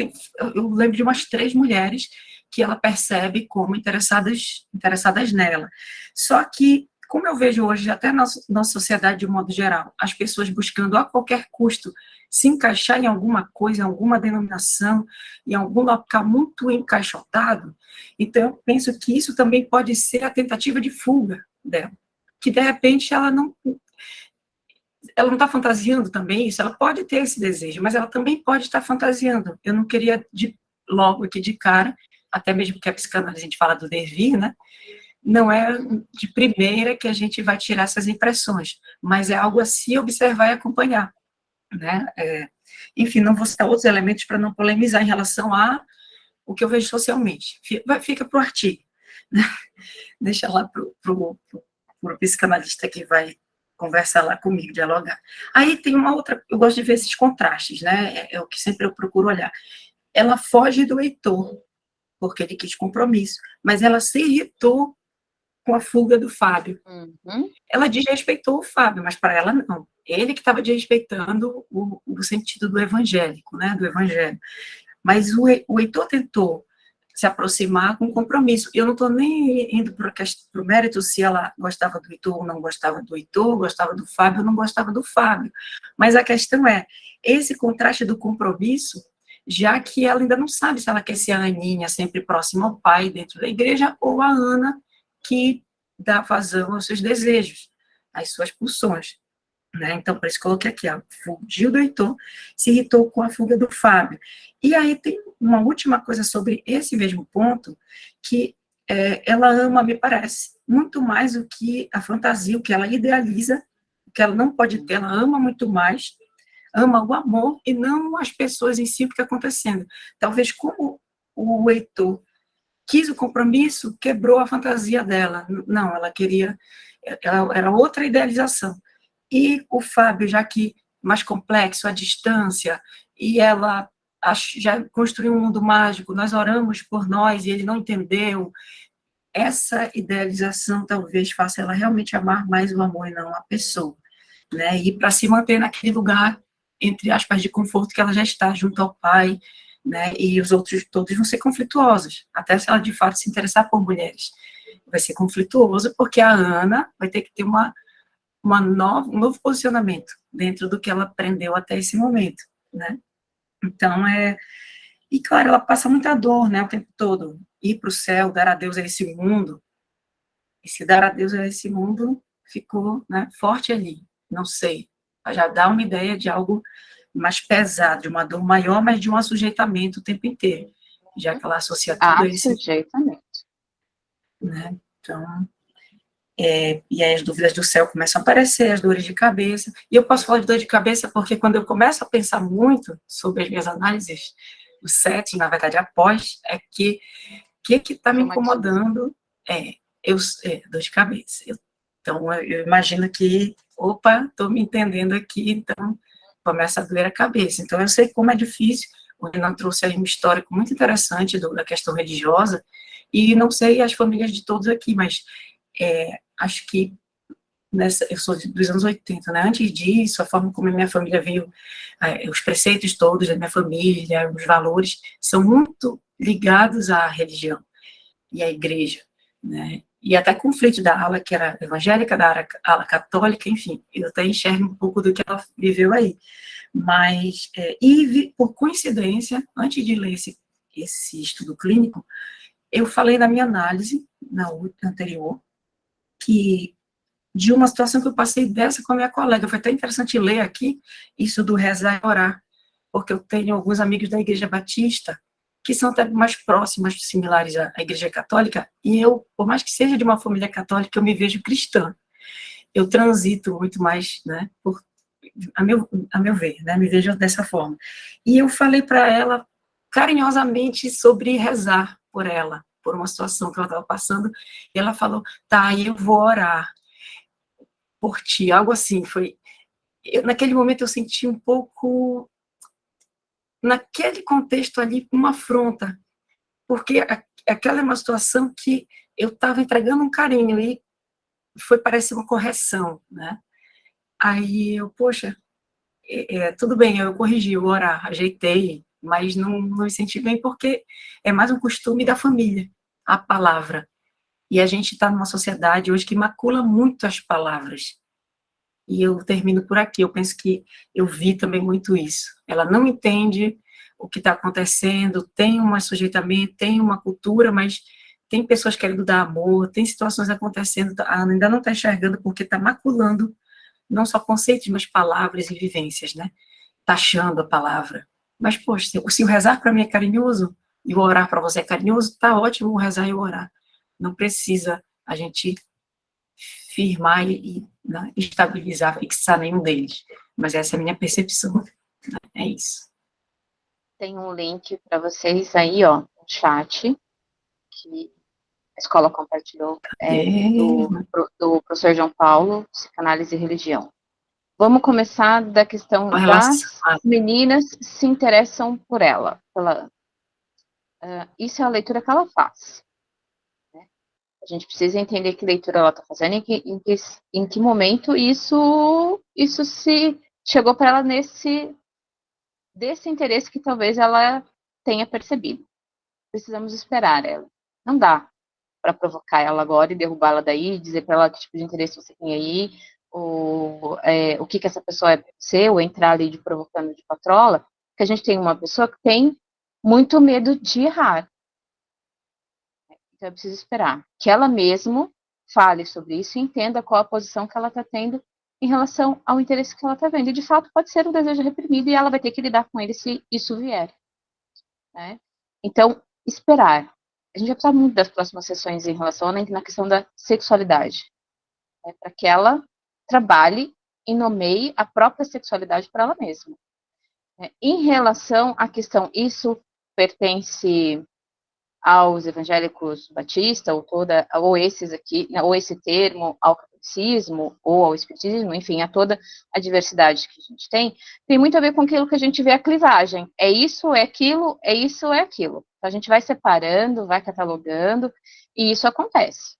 eu lembro de umas 3 mulheres que ela percebe como interessadas nela. Só que, como eu vejo hoje, até na sociedade de um modo geral, as pessoas buscando a qualquer custo se encaixar em alguma coisa, em alguma denominação, em algum local muito encaixotado, então eu penso que isso também pode ser a tentativa de fuga dela, que de repente ela não está fantasiando também isso, ela pode ter esse desejo, mas ela também pode estar fantasiando. Eu não queria, logo aqui de cara, até mesmo que a psicanálise a gente fala do devir, né? Não é de primeira que a gente vai tirar essas impressões, mas é algo a se observar e acompanhar, né? Enfim, não vou citar outros elementos para não polemizar em relação a o que eu vejo socialmente. Fica para o artigo, né? Deixa lá para o psicanalista que vai conversar lá comigo, dialogar. Aí tem uma outra, eu gosto de ver esses contrastes, né? É o que sempre eu procuro olhar. Ela foge do Heitor, porque ele quis compromisso, mas ela se irritou com a fuga do Fábio. Uhum. Ela desrespeitou o Fábio, mas para ela não. Ele que estava desrespeitando o sentido do evangélico, né? Do evangelho. Mas o Heitor tentou se aproximar com compromisso. Eu não estou nem indo para o mérito se ela gostava do Heitor ou não gostava do Heitor, gostava do Fábio ou não gostava do Fábio. Mas a questão é, esse contraste do compromisso, já que ela ainda não sabe se ela quer ser a Aninha sempre próxima ao pai dentro da igreja, ou a Ana que dá vazão aos seus desejos, às suas pulsões. Né? Então, por isso coloquei aqui, fugiu do Heitor, se irritou com a fuga do Fábio. E aí tem uma última coisa sobre esse mesmo ponto, que ela ama, me parece, muito mais do que a fantasia, o que ela idealiza, o que ela não pode ter, ela ama muito mais, ama o amor e não as pessoas em si, o que está acontecendo. Talvez como o Heitor quis o compromisso, quebrou a fantasia dela. Não, ela queria, era outra idealização. E o Fábio, já que mais complexo, a distância, e ela já construiu um mundo mágico, nós oramos por nós e ele não entendeu, essa idealização talvez faça ela realmente amar mais o amor e não a pessoa, né? E para se manter naquele lugar, entre aspas, de conforto que ela já está junto ao pai, né? E os outros todos vão ser conflituosos, até se ela de fato se interessar por mulheres. Vai ser conflituoso porque a Ana vai ter que ter um novo posicionamento dentro do que ela aprendeu até esse momento, né? Então, e claro, ela passa muita dor, né, o tempo todo. Ir para o céu, dar adeus a esse mundo, e se dar adeus a esse mundo ficou, né, forte ali, não sei, já dá uma ideia de algo mais pesado, de uma dor maior, mas de um assujeitamento o tempo inteiro, já que ela associa tudo a esse... Assujeitamento. Né? Então... e aí as dúvidas do céu começam a aparecer, as dores de cabeça, e eu posso falar de dor de cabeça porque quando eu começo a pensar muito sobre as minhas análises, o set, na verdade, após, é que está me incomodando dor de cabeça. Então, eu imagino que, opa, estou me entendendo aqui, então começa a doer a cabeça. Então, eu sei como é difícil, o Renan trouxe aí um histórico muito interessante da questão religiosa, e não sei as famílias de todos aqui, mas acho que eu sou dos anos 80, né? Antes disso, a forma como a minha família veio, os preceitos todos da minha família, os valores, são muito ligados à religião e à igreja, né? E até conflito da ala que era evangélica, da ala católica, enfim, eu até enxergo um pouco do que ela viveu aí. Mas, por coincidência, antes de ler esse estudo clínico, eu falei na minha análise, na anterior, que de uma situação que eu passei dessa com a minha colega, foi até interessante ler aqui isso do rezar e orar, porque eu tenho alguns amigos da Igreja Batista que são até mais próximos, similares à Igreja Católica, e eu, por mais que seja de uma família católica, eu me vejo cristã. Eu transito muito mais, né, a meu ver, né, me vejo dessa forma. E eu falei para ela carinhosamente sobre rezar por ela, por uma situação que ela estava passando, e ela falou, tá, eu vou orar por ti, algo assim, naquele momento eu senti um pouco, naquele contexto ali, uma afronta, porque aquela é uma situação que eu estava entregando um carinho, e parece uma correção, né? Aí eu, poxa, tudo bem, eu corrigi, eu orar, ajeitei, mas não me senti bem porque é mais um costume da família, a palavra. E a gente está numa sociedade hoje que macula muito as palavras. E eu termino por aqui, eu penso que eu vi também muito isso. Ela não entende o que está acontecendo, tem um sujeitamento, tem uma cultura, mas tem pessoas querendo dar amor, tem situações acontecendo, a Ana ainda não está enxergando porque está maculando não só conceitos, mas palavras e vivências, né? Taxando a palavra. Mas, poxa, se o rezar para mim é carinhoso, e o orar para você é carinhoso, tá ótimo o rezar e o orar. Não precisa a gente firmar e né, estabilizar, fixar nenhum deles. Mas essa é a minha percepção. É isso. Tem um link para vocês aí, ó, no chat, que a escola compartilhou, do professor João Paulo, Psicanálise e Religião. Vamos começar da questão das meninas se interessam por ela, pela Ana. Isso é a leitura que ela faz. Né? A gente precisa entender que leitura ela está fazendo e em que momento isso se chegou para ela desse interesse que talvez ela tenha percebido. Precisamos esperar ela. Não dá para provocar ela agora e derrubá-la daí, dizer para ela que tipo de interesse você tem aí, ou o que essa pessoa é para você, ou entrar ali de provocando de patrola, porque a gente tem uma pessoa que tem muito medo de errar. Então, é preciso esperar que ela mesma fale sobre isso e entenda qual a posição que ela está tendo em relação ao interesse que ela está vendo. E, de fato, pode ser um desejo reprimido e ela vai ter que lidar com ele se isso vier. Né? Então, esperar. A gente vai precisar muito das próximas sessões em relação na questão da sexualidade. Né? Para que ela trabalhe e nomeie a própria sexualidade para ela mesma. Em relação à questão, isso pertence aos evangélicos batistas, ou esses aqui, ou esse termo, ao catolicismo, ou ao espiritismo, enfim, a toda a diversidade que a gente tem muito a ver com aquilo que a gente vê a clivagem. É isso, é aquilo, é isso, é aquilo. Então, a gente vai separando, vai catalogando, e isso acontece.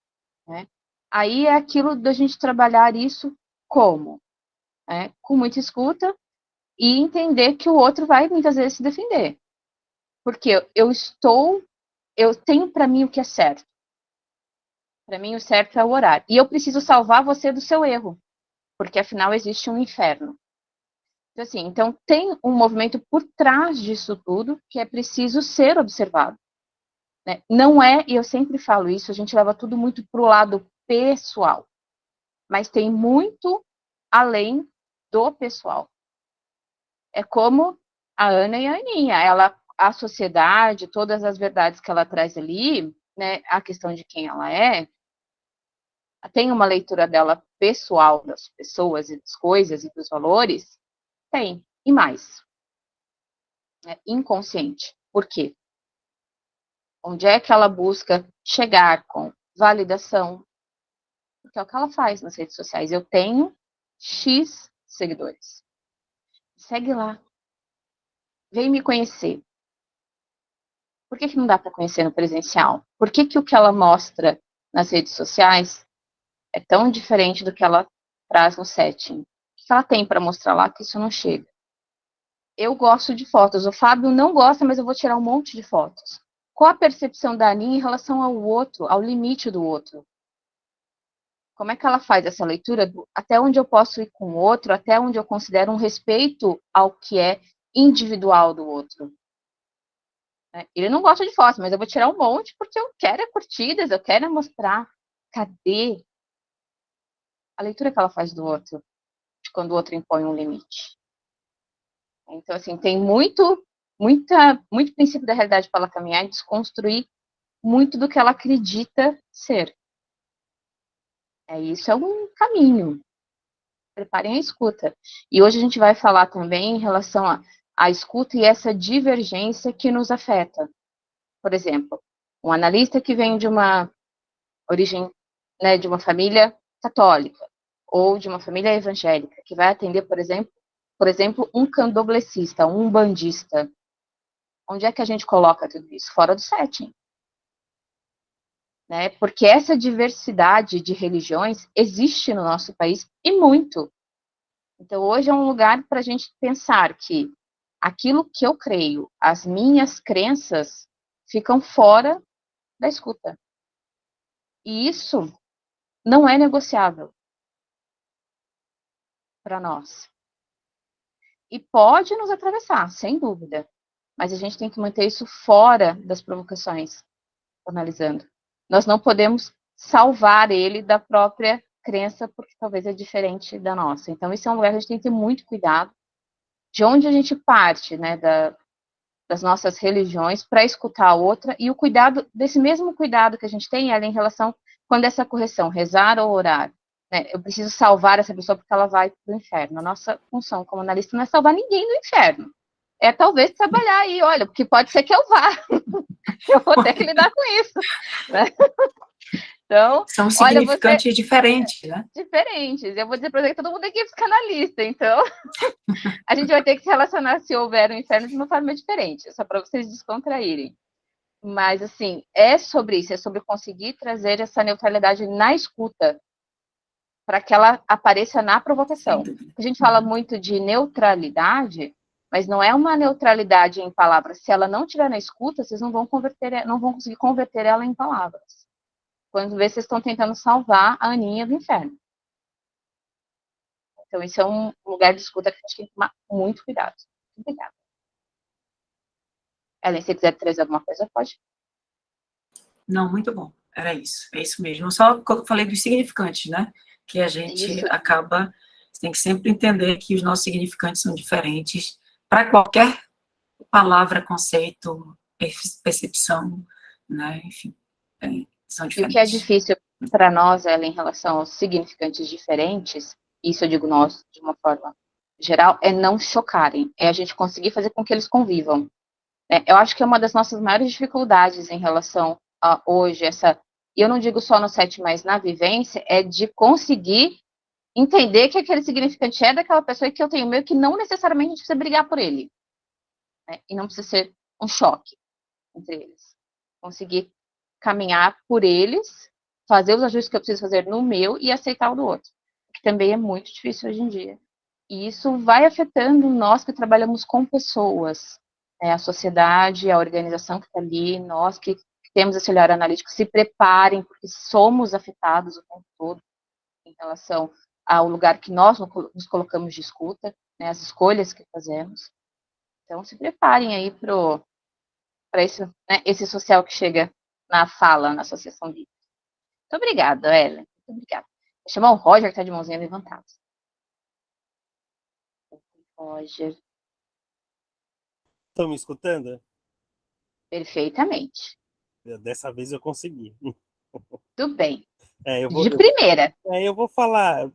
Né? Aí é aquilo da gente trabalhar isso como? Com muita escuta e entender que o outro vai muitas vezes se defender. Porque eu tenho para mim o que é certo. Para mim o certo é o orar. E eu preciso salvar você do seu erro. Porque afinal existe um inferno. Então tem um movimento por trás disso tudo que é preciso ser observado. Né? Não é, e eu sempre falo isso, a gente leva tudo muito para o lado pessoal. Mas tem muito além do pessoal. É como a Ana e a Aninha. A sociedade, todas as verdades que ela traz ali, né, a questão de quem ela é, tem uma leitura dela pessoal das pessoas e das coisas e dos valores? Tem, e mais. Inconsciente. Por quê? Onde é que ela busca chegar com validação? Porque é o que ela faz nas redes sociais. Eu tenho X seguidores. Segue lá. Vem me conhecer. Por que não dá para conhecer no presencial? Por que o que ela mostra nas redes sociais é tão diferente do que ela traz no setting? O que ela tem para mostrar lá que isso não chega? Eu gosto de fotos. O Fábio não gosta, mas eu vou tirar um monte de fotos. Qual a percepção da Aninha em relação ao outro, ao limite do outro? Como é que ela faz essa leitura até onde eu posso ir com o outro, até onde eu considero um respeito ao que é individual do outro? Ele não gosta de fotos, mas eu vou tirar um monte porque eu quero curtidas, eu quero mostrar. Cadê a leitura que ela faz do outro, de quando o outro impõe um limite? Então, tem muito princípio da realidade para ela caminhar e desconstruir muito do que ela acredita ser. Isso é um caminho. preparem a escuta. E hoje a gente vai falar também em relação à escuta e essa divergência que nos afeta. Por exemplo, um analista que vem de uma origem, né, de uma família católica ou de uma família evangélica, que vai atender, por exemplo, um candomblessista, um umbandista. Onde é que a gente coloca tudo isso? Fora do setting. Né? Porque essa diversidade de religiões existe no nosso país e muito. Então, hoje é um lugar para a gente pensar que aquilo que eu creio, as minhas crenças, ficam fora da escuta. E isso não é negociável para nós. E pode nos atravessar, sem dúvida. Mas a gente tem que manter isso fora das provocações, analisando. Nós não podemos salvar ele da própria crença, porque talvez é diferente da nossa. Então, isso é um lugar que a gente tem que ter muito cuidado de onde a gente parte, né, das nossas religiões para escutar a outra, e o cuidado, desse mesmo cuidado que a gente tem, ela em relação, quando essa correção, rezar ou orar, né, eu preciso salvar essa pessoa porque ela vai para o inferno. A nossa função como analista não é salvar ninguém do inferno. É talvez trabalhar aí, olha, porque pode ser que eu vá. Eu vou ter que lidar com isso. Né? Então, são significantes diferentes, né? Diferentes. Eu vou dizer para você que todo mundo aqui é psicanalista, então a gente vai ter que se relacionar, se houver um inferno, de uma forma diferente, só para vocês descontraírem. Mas, assim, é sobre isso, é sobre conseguir trazer essa neutralidade na escuta, para que ela apareça na provocação. A gente fala muito de neutralidade, mas não é uma neutralidade em palavras. Se ela não estiver na escuta, vocês não vão conseguir converter ela em palavras. Quando vê, vocês estão tentando salvar a Aninha do inferno. Então, isso é um lugar de escuta que a gente tem que tomar muito cuidado. Muito obrigada. Ellen, se você quiser trazer alguma coisa, pode. Não, muito bom. Era isso. É isso mesmo. Eu só falei dos significantes, né? Que a gente acaba... Tem que sempre entender que os nossos significantes são diferentes para qualquer palavra, conceito, percepção, né? Enfim, são diferentes. E o que é difícil para nós, Ellen, em relação aos significantes diferentes, isso eu digo nós, de uma forma geral, é não chocarem. É a gente conseguir fazer com que eles convivam. Eu acho que é uma das nossas maiores dificuldades em relação a hoje, e eu não digo só no set, mas na vivência, é de conseguir entender que aquele significante é daquela pessoa e que eu tenho meio que não necessariamente a gente precisa brigar por ele. Né? E não precisa ser um choque entre eles. Conseguir caminhar por eles, fazer os ajustes que eu preciso fazer no meu e aceitar o do outro. Que também é muito difícil hoje em dia. E isso vai afetando nós que trabalhamos com pessoas, a sociedade, a organização que está ali, nós que temos esse olhar analítico, se preparem, porque somos afetados o tempo todo em relação ao lugar que nós nos colocamos de escuta, né, as escolhas que fazemos. Então, se preparem aí para esse social que chega na fala, na associação livre. Muito obrigada, Ellen. Muito obrigada. Vou chamar o Roger, que está de mãozinha levantada. Roger. Estão me escutando? Perfeitamente. Dessa vez eu consegui. Tudo bem. De primeira. Eu vou falar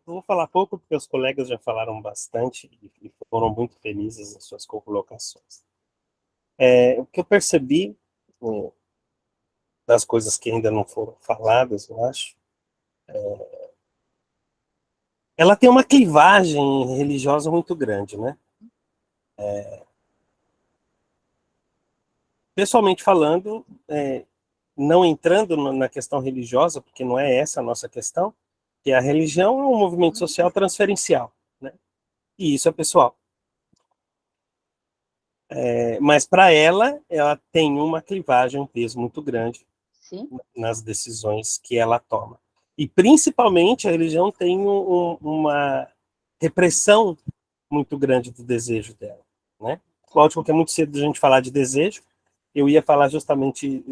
pouco, porque os colegas já falaram bastante e foram muito felizes em suas colocações. O que eu percebi das coisas que ainda não foram faladas, eu acho, ela tem uma clivagem religiosa muito grande, né? Pessoalmente falando, não entrando na questão religiosa, porque não é essa a nossa questão, que a religião é um movimento social transferencial, né? E isso é pessoal. Mas para ela tem uma clivagem, um peso muito grande. Sim. Nas decisões que ela toma. E principalmente a religião tem uma repressão muito grande do desejo dela, né? Lógico que é muito cedo a gente falar de desejo. Eu ia falar justamente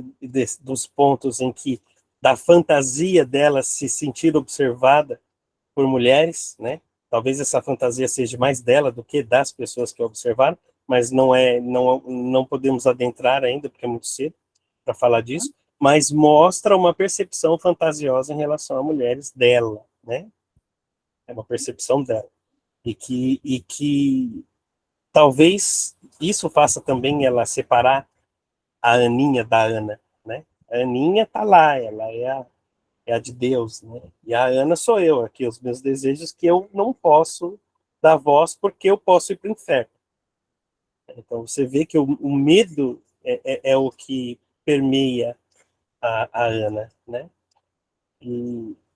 dos pontos em que da fantasia dela se sentir observada por mulheres, né? Talvez essa fantasia seja mais dela do que das pessoas que a observaram, mas não podemos adentrar ainda porque é muito cedo para falar disso, mas mostra uma percepção fantasiosa em relação a mulheres dela, né? É uma percepção dela. e que talvez isso faça também ela separar a Aninha da Ana, né? A Aninha tá lá, ela é a de Deus, né? E a Ana sou eu, aqui, os meus desejos que eu não posso dar voz porque eu posso ir para o inferno. Então você vê que o medo é o que permeia a Ana, né?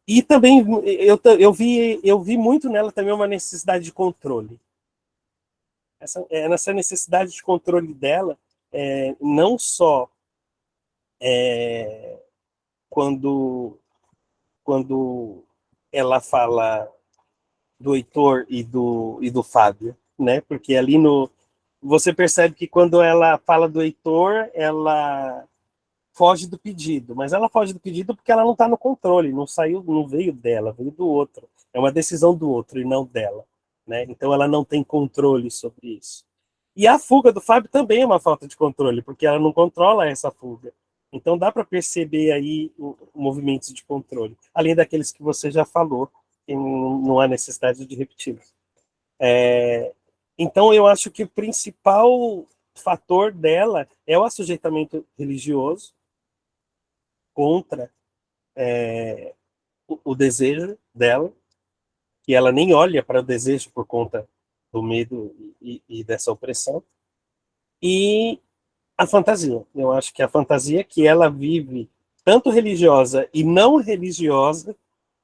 E também eu vi muito nela também uma necessidade de controle. Essa necessidade de controle dela, não só quando ela fala do Heitor e do Fábio, né? Porque ali você percebe que quando ela fala do Heitor, ela foge do pedido, mas ela foge do pedido porque ela não está no controle, não veio dela, veio do outro. É uma decisão do outro e não dela, né? Então ela não tem controle sobre isso. E a fuga do Fábio também é uma falta de controle, porque ela não controla essa fuga. Então dá para perceber aí movimentos de controle, além daqueles que você já falou, que não há necessidade de repeti-los. Então eu acho que o principal fator dela é o assujeitamento religioso contra o desejo dela, que ela nem olha para o desejo por conta do medo e dessa opressão, e a fantasia. Eu acho que a fantasia que ela vive, tanto religiosa e não religiosa,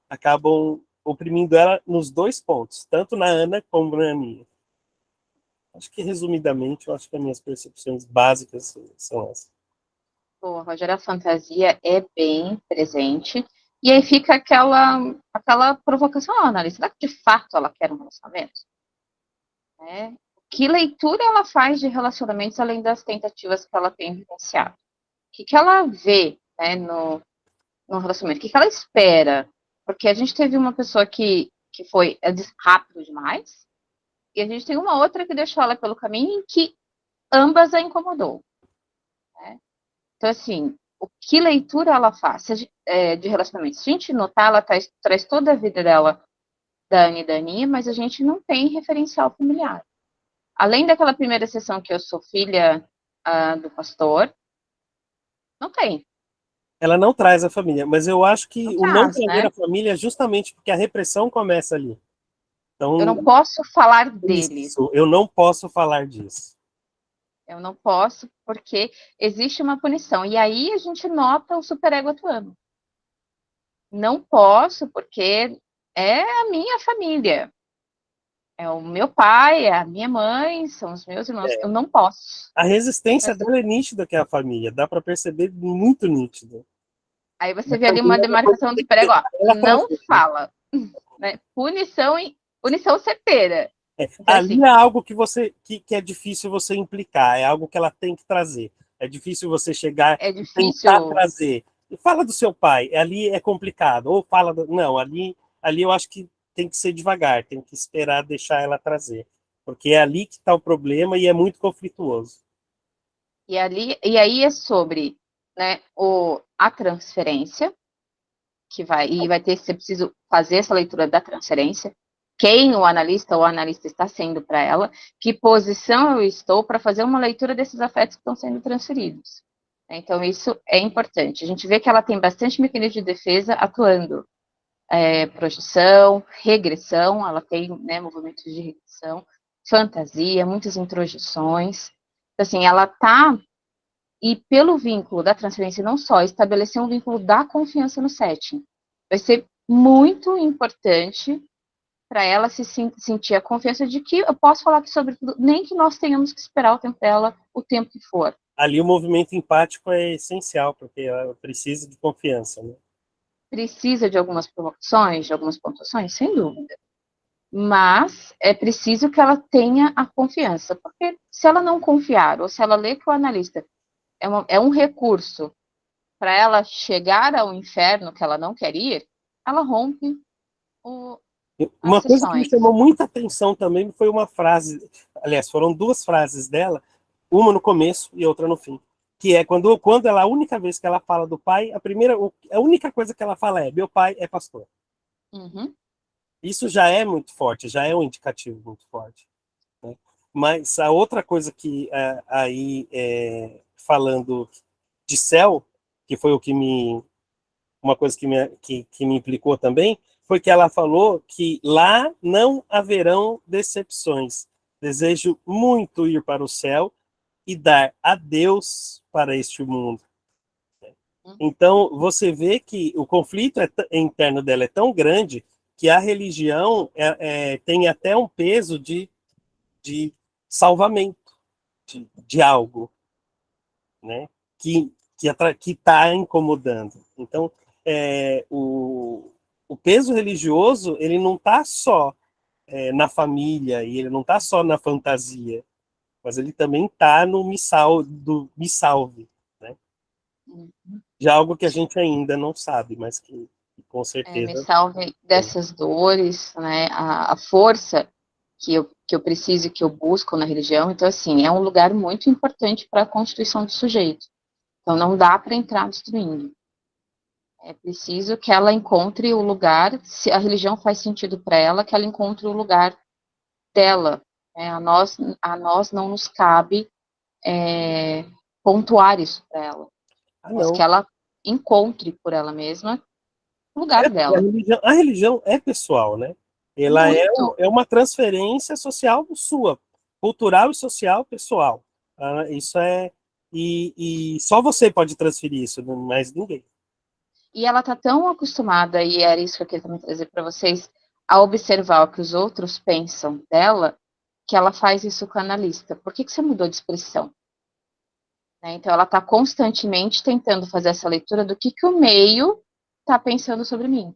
acabam oprimindo ela nos dois pontos, tanto na Ana como na Aninha. Acho que, resumidamente, eu acho que as minhas percepções básicas são essas. Boa, Rogério, a fantasia é bem presente. E aí fica aquela provocação, analista, será que de fato ela quer um relacionamento? Que leitura ela faz de relacionamentos além das tentativas que ela tem vivenciado? O que ela vê, né, no relacionamento? O que ela espera? Porque a gente teve uma pessoa que foi rápido demais, e a gente tem uma outra que deixou ela pelo caminho em que ambas a incomodou. Né? Então, assim, que leitura ela faz de relacionamento? Se a gente notar, ela traz toda a vida dela, da Ana e da Aninha, mas a gente não tem referencial familiar. Além daquela primeira sessão que eu sou filha do pastor, não tem. Ela não traz a família, mas eu acho que Não o não traz, trazer né? a família é justamente porque a repressão começa ali. Então, Eu não posso falar dele. eu não posso falar disso. Eu não posso, porque existe uma punição. E aí a gente nota o superego atuando. Não posso, porque é a minha família. É o meu pai, é a minha mãe, são os meus irmãos. Eu não posso. A resistência dela é nítida que é a família, dá para perceber muito nítida. Aí você vê ali uma demarcação do superego, ó, não fala. Né? Punição certeira. Então, Ali assim, é algo que é difícil você implicar, é algo que ela tem que trazer. É difícil você chegar é e tentar difícil. trazer. Fala do seu pai, ali é complicado. Ou fala não, ali eu acho que tem que ser devagar, tem que esperar deixar ela trazer, porque é ali que está o problema e é muito conflituoso. E aí é sobre, né, a transferência, que vai ter, você precisa fazer essa leitura da transferência, quem o analista ou a analista está sendo para ela, que posição eu estou para fazer uma leitura desses afetos que estão sendo transferidos. Então, isso é importante. A gente vê que ela tem bastante mecanismo de defesa atuando. Projeção, regressão, ela tem, né, movimentos de regressão, fantasia, muitas introjeções. Então, assim, ela está, e pelo vínculo da transferência, não só estabelecer um vínculo da confiança no setting, vai ser muito importante para ela se sentir a confiança de que eu posso falar aqui sobre tudo, nem que nós tenhamos que esperar o tempo dela, o tempo que for. Ali o movimento empático é essencial, porque ela precisa de confiança, né? Precisa de algumas provocações, de algumas pontuações, sem dúvida. Mas é preciso que ela tenha a confiança, porque se ela não confiar, ou se ela ler que o analista é um recurso para ela chegar ao inferno que ela não quer ir, ela rompe Uma coisa que me sessões. chamou muita atenção também foi uma frase, aliás, foram duas frases dela, uma no começo e outra no fim, que é quando ela, a única vez que ela fala do pai, a única coisa que ela fala é: meu pai é pastor. Uhum. Isso já é muito forte, já é um indicativo muito forte, né? Mas a outra coisa que falando de céu, que foi uma coisa que me implicou também, foi que ela falou que lá não haverão decepções. Desejo muito ir para o céu e dar adeus para este mundo. Então, você vê que o conflito interno dela é tão grande que a religião tem até um peso de salvamento de algo, né? Que está incomodando. Então, o peso religioso ele não está só na família e ele não está só na fantasia, mas ele também está no me salve, né? De algo que a gente ainda não sabe, mas que com certeza... Me salve dessas dores, né? A força que eu preciso e que eu busco na religião. Então, assim, é um lugar muito importante para a constituição do sujeito. Então, não dá para entrar destruindo. É preciso que ela encontre o lugar, se a religião faz sentido para ela, que ela encontre o lugar dela. A nós não nos cabe pontuar isso para ela. Mas que ela encontre por ela mesma o lugar dela. A religião é pessoal, né? Ela é uma transferência social sua, cultural e social pessoal. Isso e só você pode transferir isso, mais ninguém. E ela está tão acostumada, e era isso que eu queria também trazer para vocês, a observar o que os outros pensam dela, que ela faz isso com a analista. Por que você mudou de expressão? Então, ela está constantemente tentando fazer essa leitura do que o meio está pensando sobre mim.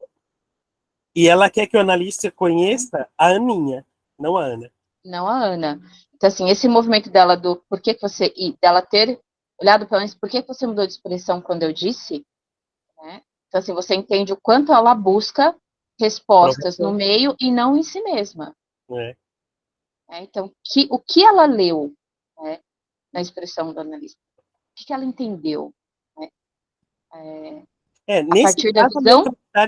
E ela quer que o analista conheça a Aninha, não a Ana. Não a Ana. Então, assim, esse movimento dela do por que você... E dela ter olhado para ela, por que você mudou de expressão quando eu disse? Né? Então, assim, você entende o quanto ela busca respostas no meio e não em si mesma. Então, o que ela leu, né, na expressão do analista? O que ela entendeu? Né? A partir da visão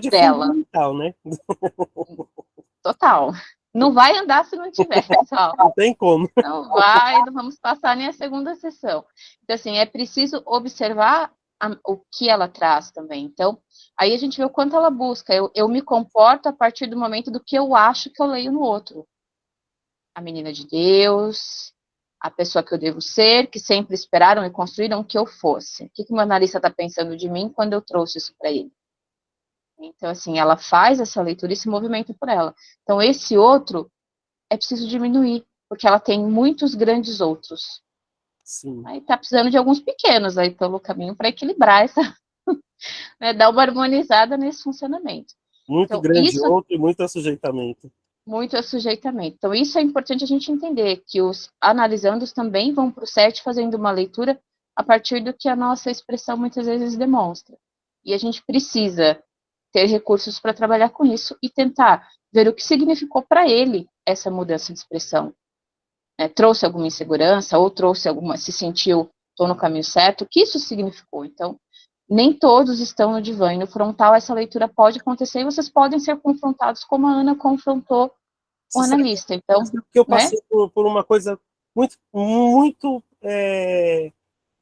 dela. Né? Total. Não vai andar se não tiver, pessoal. Não tem como. Não vamos passar nem a segunda sessão. Então, assim, é preciso observar o que ela traz também. Então, aí a gente vê o quanto ela busca. Eu me comporto a partir do momento do que eu acho que eu leio no outro. A menina de Deus, a pessoa que eu devo ser, que sempre esperaram e construíram que eu fosse. O que o meu analista está pensando de mim quando eu trouxe isso para ele? Então, assim, ela faz essa leitura e esse movimento por ela. Então, esse outro é preciso diminuir, porque ela tem muitos grandes outros. Sim. Aí tá precisando de alguns pequenos aí pelo caminho para equilibrar essa, né, dar uma harmonizada nesse funcionamento. Muito então, grande outro e muito assujeitamento. Muito assujeitamento. Então, isso é importante a gente entender, que os analisandos também vão para o CERT fazendo uma leitura a partir do que a nossa expressão muitas vezes demonstra. E a gente precisa ter recursos para trabalhar com isso e tentar ver o que significou para ele essa mudança de expressão. Trouxe alguma insegurança ou se sentiu, estou no caminho certo, o que isso significou? Então, nem todos estão no divã e no frontal essa leitura pode acontecer e vocês podem ser confrontados como a Ana confrontou o analista. Então, porque eu passei por uma coisa muito, muito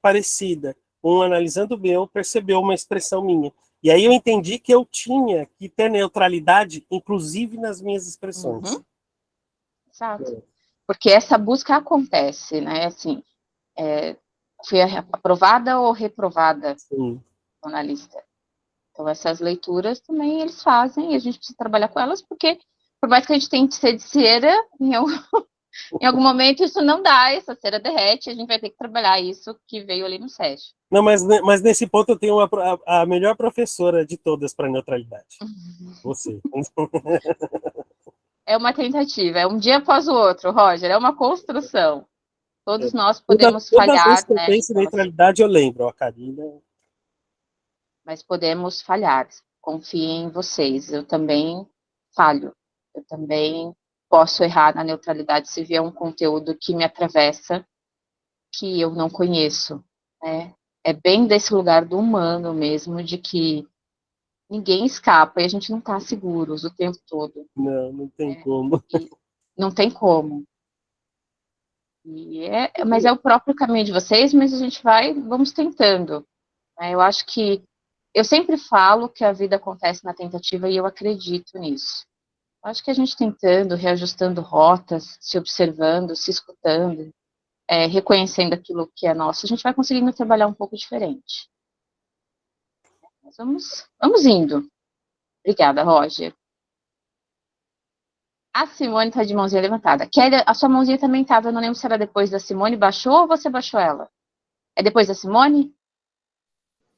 parecida. Um analisando meu percebeu uma expressão minha. E aí eu entendi que eu tinha que ter neutralidade, inclusive nas minhas expressões. Exato. Porque essa busca acontece, né? Assim, fui aprovada ou reprovada no analista. Então, essas leituras também eles fazem e a gente precisa trabalhar com elas, porque por mais que a gente tente ser de cera, em algum momento isso não dá, essa cera derrete, a gente vai ter que trabalhar isso que veio ali no SESC. Não, mas nesse ponto eu tenho a melhor professora de todas para neutralidade. Você. É uma tentativa, é um dia após o outro, Roger, é uma construção. Todos nós podemos falhar. Toda vez que eu penso em neutralidade, eu lembro, a Karina. Mas podemos falhar. Confiem em vocês. Eu também falho. Eu também posso errar na neutralidade se vier um conteúdo que me atravessa, que eu não conheço. Né? É bem desse lugar do humano mesmo, de que ninguém escapa e a gente não está seguros o tempo todo. Não tem como. Não tem como. Mas é o próprio caminho de vocês, mas a gente vamos tentando. Eu acho que eu sempre falo que a vida acontece na tentativa e eu acredito nisso. Eu acho que a gente tentando, reajustando rotas, se observando, se escutando, reconhecendo aquilo que é nosso, a gente vai conseguindo trabalhar um pouco diferente. Mas vamos indo. Obrigada, Roger. A Simone está de mãozinha levantada. Kelly, a sua mãozinha também estava, eu não lembro se era depois da Simone. Baixou ou você baixou ela? É depois da Simone?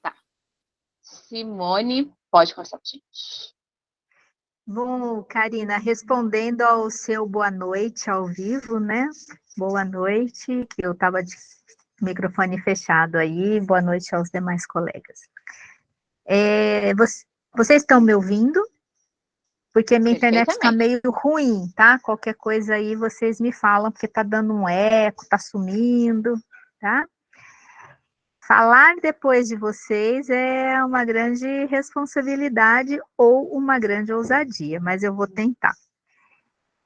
Tá. Simone, pode começar com a gente. Bom, Karina, respondendo ao seu boa noite ao vivo, né? Boa noite, que eu estava de microfone fechado aí. Boa noite aos demais colegas. Vocês estão me ouvindo? Porque a minha internet está meio ruim, tá? Qualquer coisa aí vocês me falam, porque está dando um eco, está sumindo, tá? Falar depois de vocês é uma grande responsabilidade ou uma grande ousadia, mas eu vou tentar.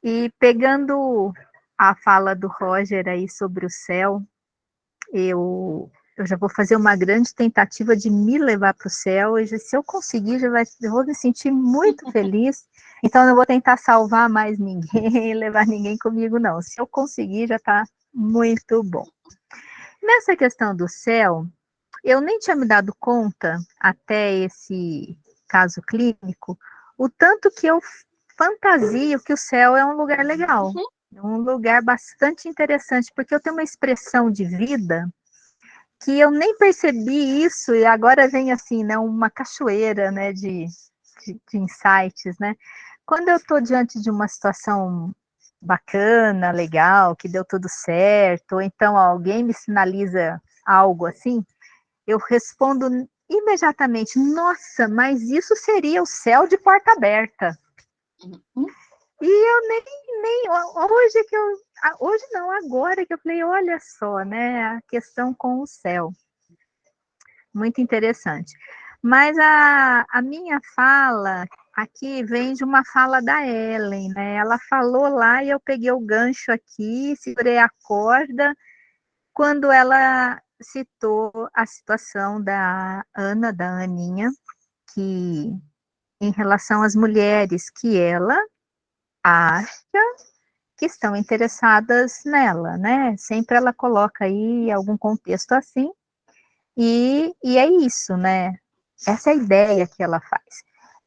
E pegando a fala do Roger aí sobre o céu, eu já vou fazer uma grande tentativa de me levar para o céu, e se eu conseguir, eu vou me sentir muito feliz. Então, eu não vou tentar salvar mais ninguém, levar ninguém comigo, não. Se eu conseguir, já está muito bom. Nessa questão do céu, eu nem tinha me dado conta, até esse caso clínico, o tanto que eu fantasio que o céu é um lugar legal, um lugar bastante interessante, porque eu tenho uma expressão de vida que eu nem percebi isso, e agora vem assim, né, uma cachoeira, né, de insights, né? Quando eu estou diante de uma situação bacana, legal, que deu tudo certo, ou então alguém me sinaliza algo assim, eu respondo imediatamente, nossa, mas isso seria o céu de porta aberta. E eu hoje não, agora que eu falei, olha só, né, a questão com o céu. Muito interessante. Mas a minha fala aqui vem de uma fala da Ellen, né? Ela falou lá e eu peguei o gancho aqui, segurei a corda, quando ela citou a situação da Ana, da Aninha, que em relação às mulheres que ela acha que estão interessadas nela, né? Sempre ela coloca aí algum contexto assim, e é isso, né? Essa é a ideia que ela faz.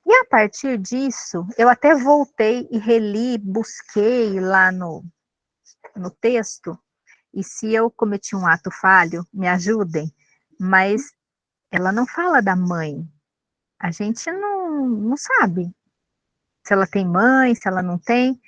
E a partir disso, eu até voltei e reli, busquei lá no texto, e se eu cometi um ato falho, me ajudem, mas ela não fala da mãe. A gente não sabe se ela tem mãe, se ela não tem.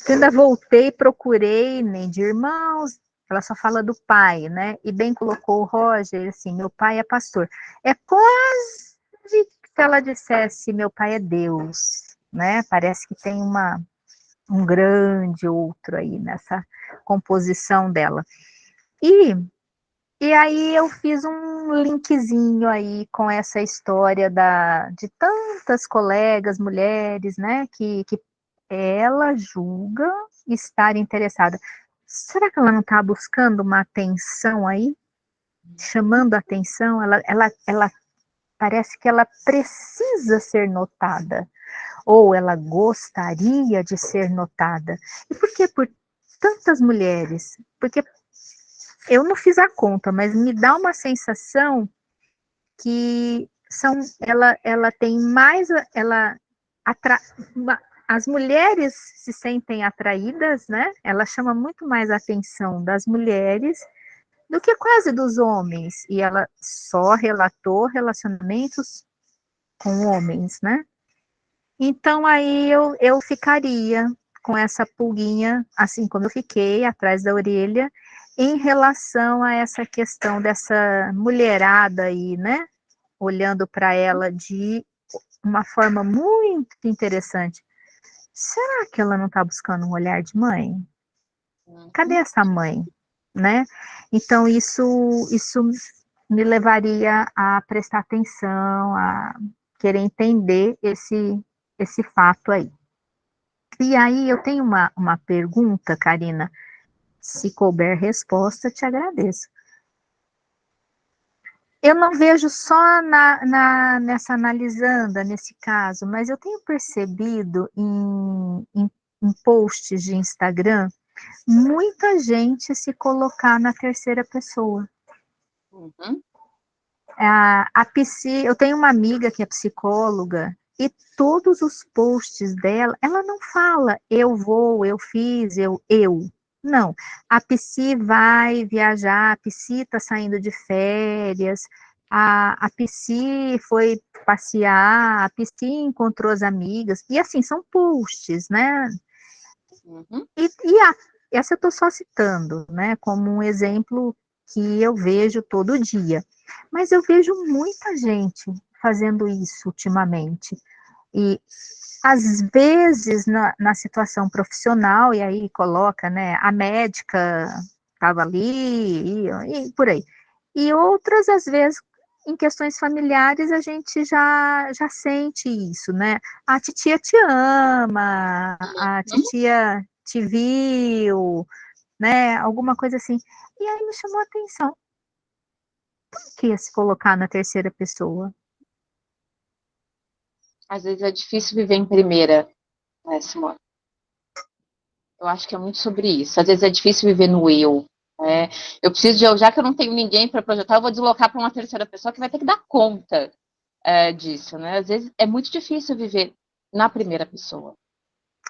Eu ainda voltei, procurei, nem de irmãos, ela só fala do pai, né? E bem colocou o Roger, assim, meu pai é pastor. É quase se ela dissesse, meu pai é Deus, né? Parece que tem um grande outro aí nessa composição dela. E aí eu fiz um linkzinho aí com essa história de tantas colegas, mulheres, né, que ela julga estar interessada. Será que ela não está buscando uma atenção aí? Chamando a atenção? Ela parece que ela precisa ser notada, ou ela gostaria de ser notada. E por que por tantas mulheres? Porque eu não fiz a conta, mas me dá uma sensação que ela tem mais, as mulheres se sentem atraídas, né? Ela chama muito mais a atenção das mulheres do que quase dos homens, e ela só relatou relacionamentos com homens, né? Então aí eu ficaria com essa pulguinha, assim como eu fiquei atrás da orelha, em relação a essa questão dessa mulherada aí, né? Olhando para ela de uma forma muito interessante. Será que ela não está buscando um olhar de mãe? Cadê essa mãe? Né? Então, isso me levaria a prestar atenção, a querer entender esse fato aí. E aí eu tenho uma pergunta, Karina, se couber resposta, te agradeço. Eu não vejo só nessa analisanda, nesse caso, mas eu tenho percebido em posts de Instagram, muita gente se colocar na terceira pessoa. Uhum. Eu tenho uma amiga que é psicóloga, e todos os posts dela, ela não fala, eu vou, eu fiz, eu. Não, a Psi vai viajar, a Psi está saindo de férias, a Psi foi passear, a Psi encontrou as amigas, e assim, são posts, né? Uhum. Essa eu estou só citando, né, como um exemplo que eu vejo todo dia. Mas eu vejo muita gente fazendo isso ultimamente. E, às vezes, na situação profissional, e aí coloca, né, a médica estava ali, e por aí. E outras, às vezes, em questões familiares, a gente já sente isso, né? A titia te ama, a titia te viu, né? Alguma coisa assim. E aí me chamou a atenção. Por que se colocar na terceira pessoa? Às vezes é difícil viver em primeira, né, Simone? Eu acho que é muito sobre isso. Às vezes é difícil viver no eu. Né? Eu preciso de eu, já que eu não tenho ninguém para projetar, eu vou deslocar para uma terceira pessoa que vai ter que dar conta disso, né? Às vezes é muito difícil viver na primeira pessoa.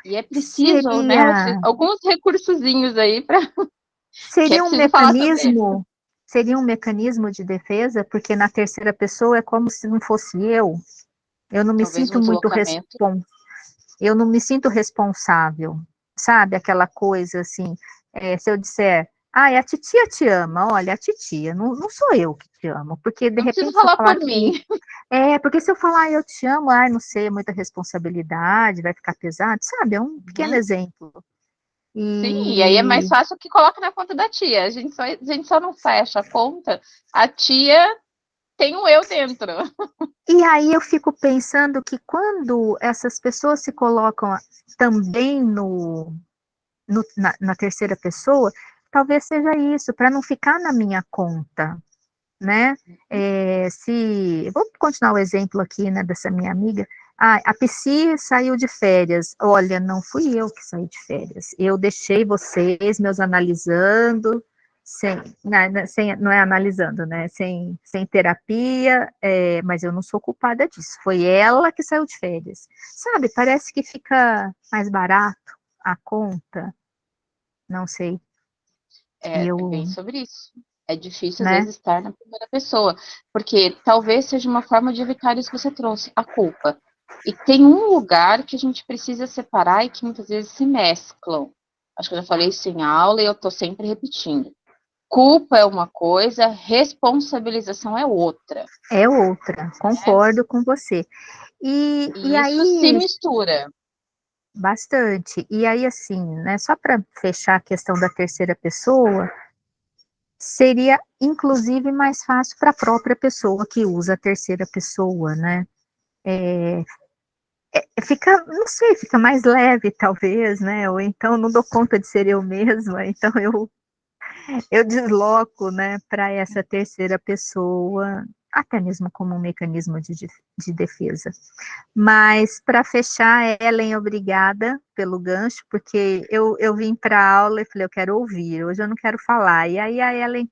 E é preciso, né, alguns recursozinhos aí para que é preciso falar também. Seria um mecanismo de defesa, porque na terceira pessoa é como se não fosse eu. Eu não me sinto muito eu não me sinto responsável, sabe? Aquela coisa assim, se eu disser, a titia te ama, olha, a titia, não sou eu que te amo, porque de repente se eu falar por mim. Porque se eu falar eu te amo, não sei, é muita responsabilidade, vai ficar pesado, sabe? É um pequeno exemplo. Sim, e aí é mais fácil que coloca na conta da tia. A gente só não fecha a conta, a tia tem um eu dentro. E aí eu fico pensando que quando essas pessoas se colocam também na terceira pessoa, talvez seja isso, para não ficar na minha conta, né? Vou continuar o exemplo aqui, né, dessa minha amiga. A Psi saiu de férias. Olha, não fui eu que saí de férias. Eu deixei vocês, meus analisando, não é analisando, né? Sem terapia, mas eu não sou culpada disso. Foi ela que saiu de férias. Sabe, parece que fica mais barato a conta. Não sei. É bem sobre isso. É difícil, né? às vezes, estar na primeira pessoa, porque talvez seja uma forma de evitar isso que você trouxe, a culpa. E tem um lugar que a gente precisa separar e que muitas vezes se mesclam. Acho que eu já falei isso em aula e eu estou sempre repetindo. Culpa é uma coisa, responsabilização é outra. É outra, concordo com você. E aí, isso se mistura. Bastante. E aí, assim, né, só para fechar a questão da terceira pessoa, seria, inclusive, mais fácil para a própria pessoa que usa a terceira pessoa, né? Fica, não sei, fica mais leve, talvez, né? Ou então não dou conta de ser eu mesma, então eu desloco, né, para essa terceira pessoa, até mesmo como um mecanismo de defesa. Mas, para fechar, Ellen, obrigada pelo gancho, porque eu vim para a aula e falei, eu quero ouvir, hoje eu não quero falar. E aí a Ellen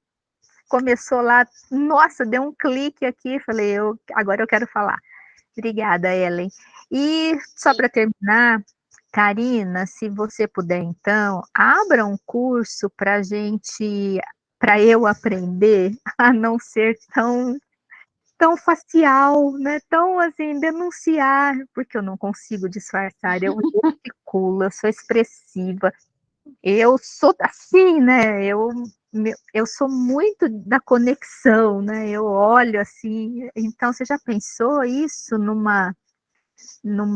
começou lá, nossa, deu um clique aqui, falei, agora eu quero falar. Obrigada, Ellen. E só para terminar, Karina, se você puder, então, abra um curso para eu aprender a não ser tão facial, né? Tão assim, denunciar, porque eu não consigo disfarçar, eu gesticulo, eu sou expressiva, eu sou assim, né? Eu sou muito da conexão, né? Eu olho assim, então você já pensou isso numa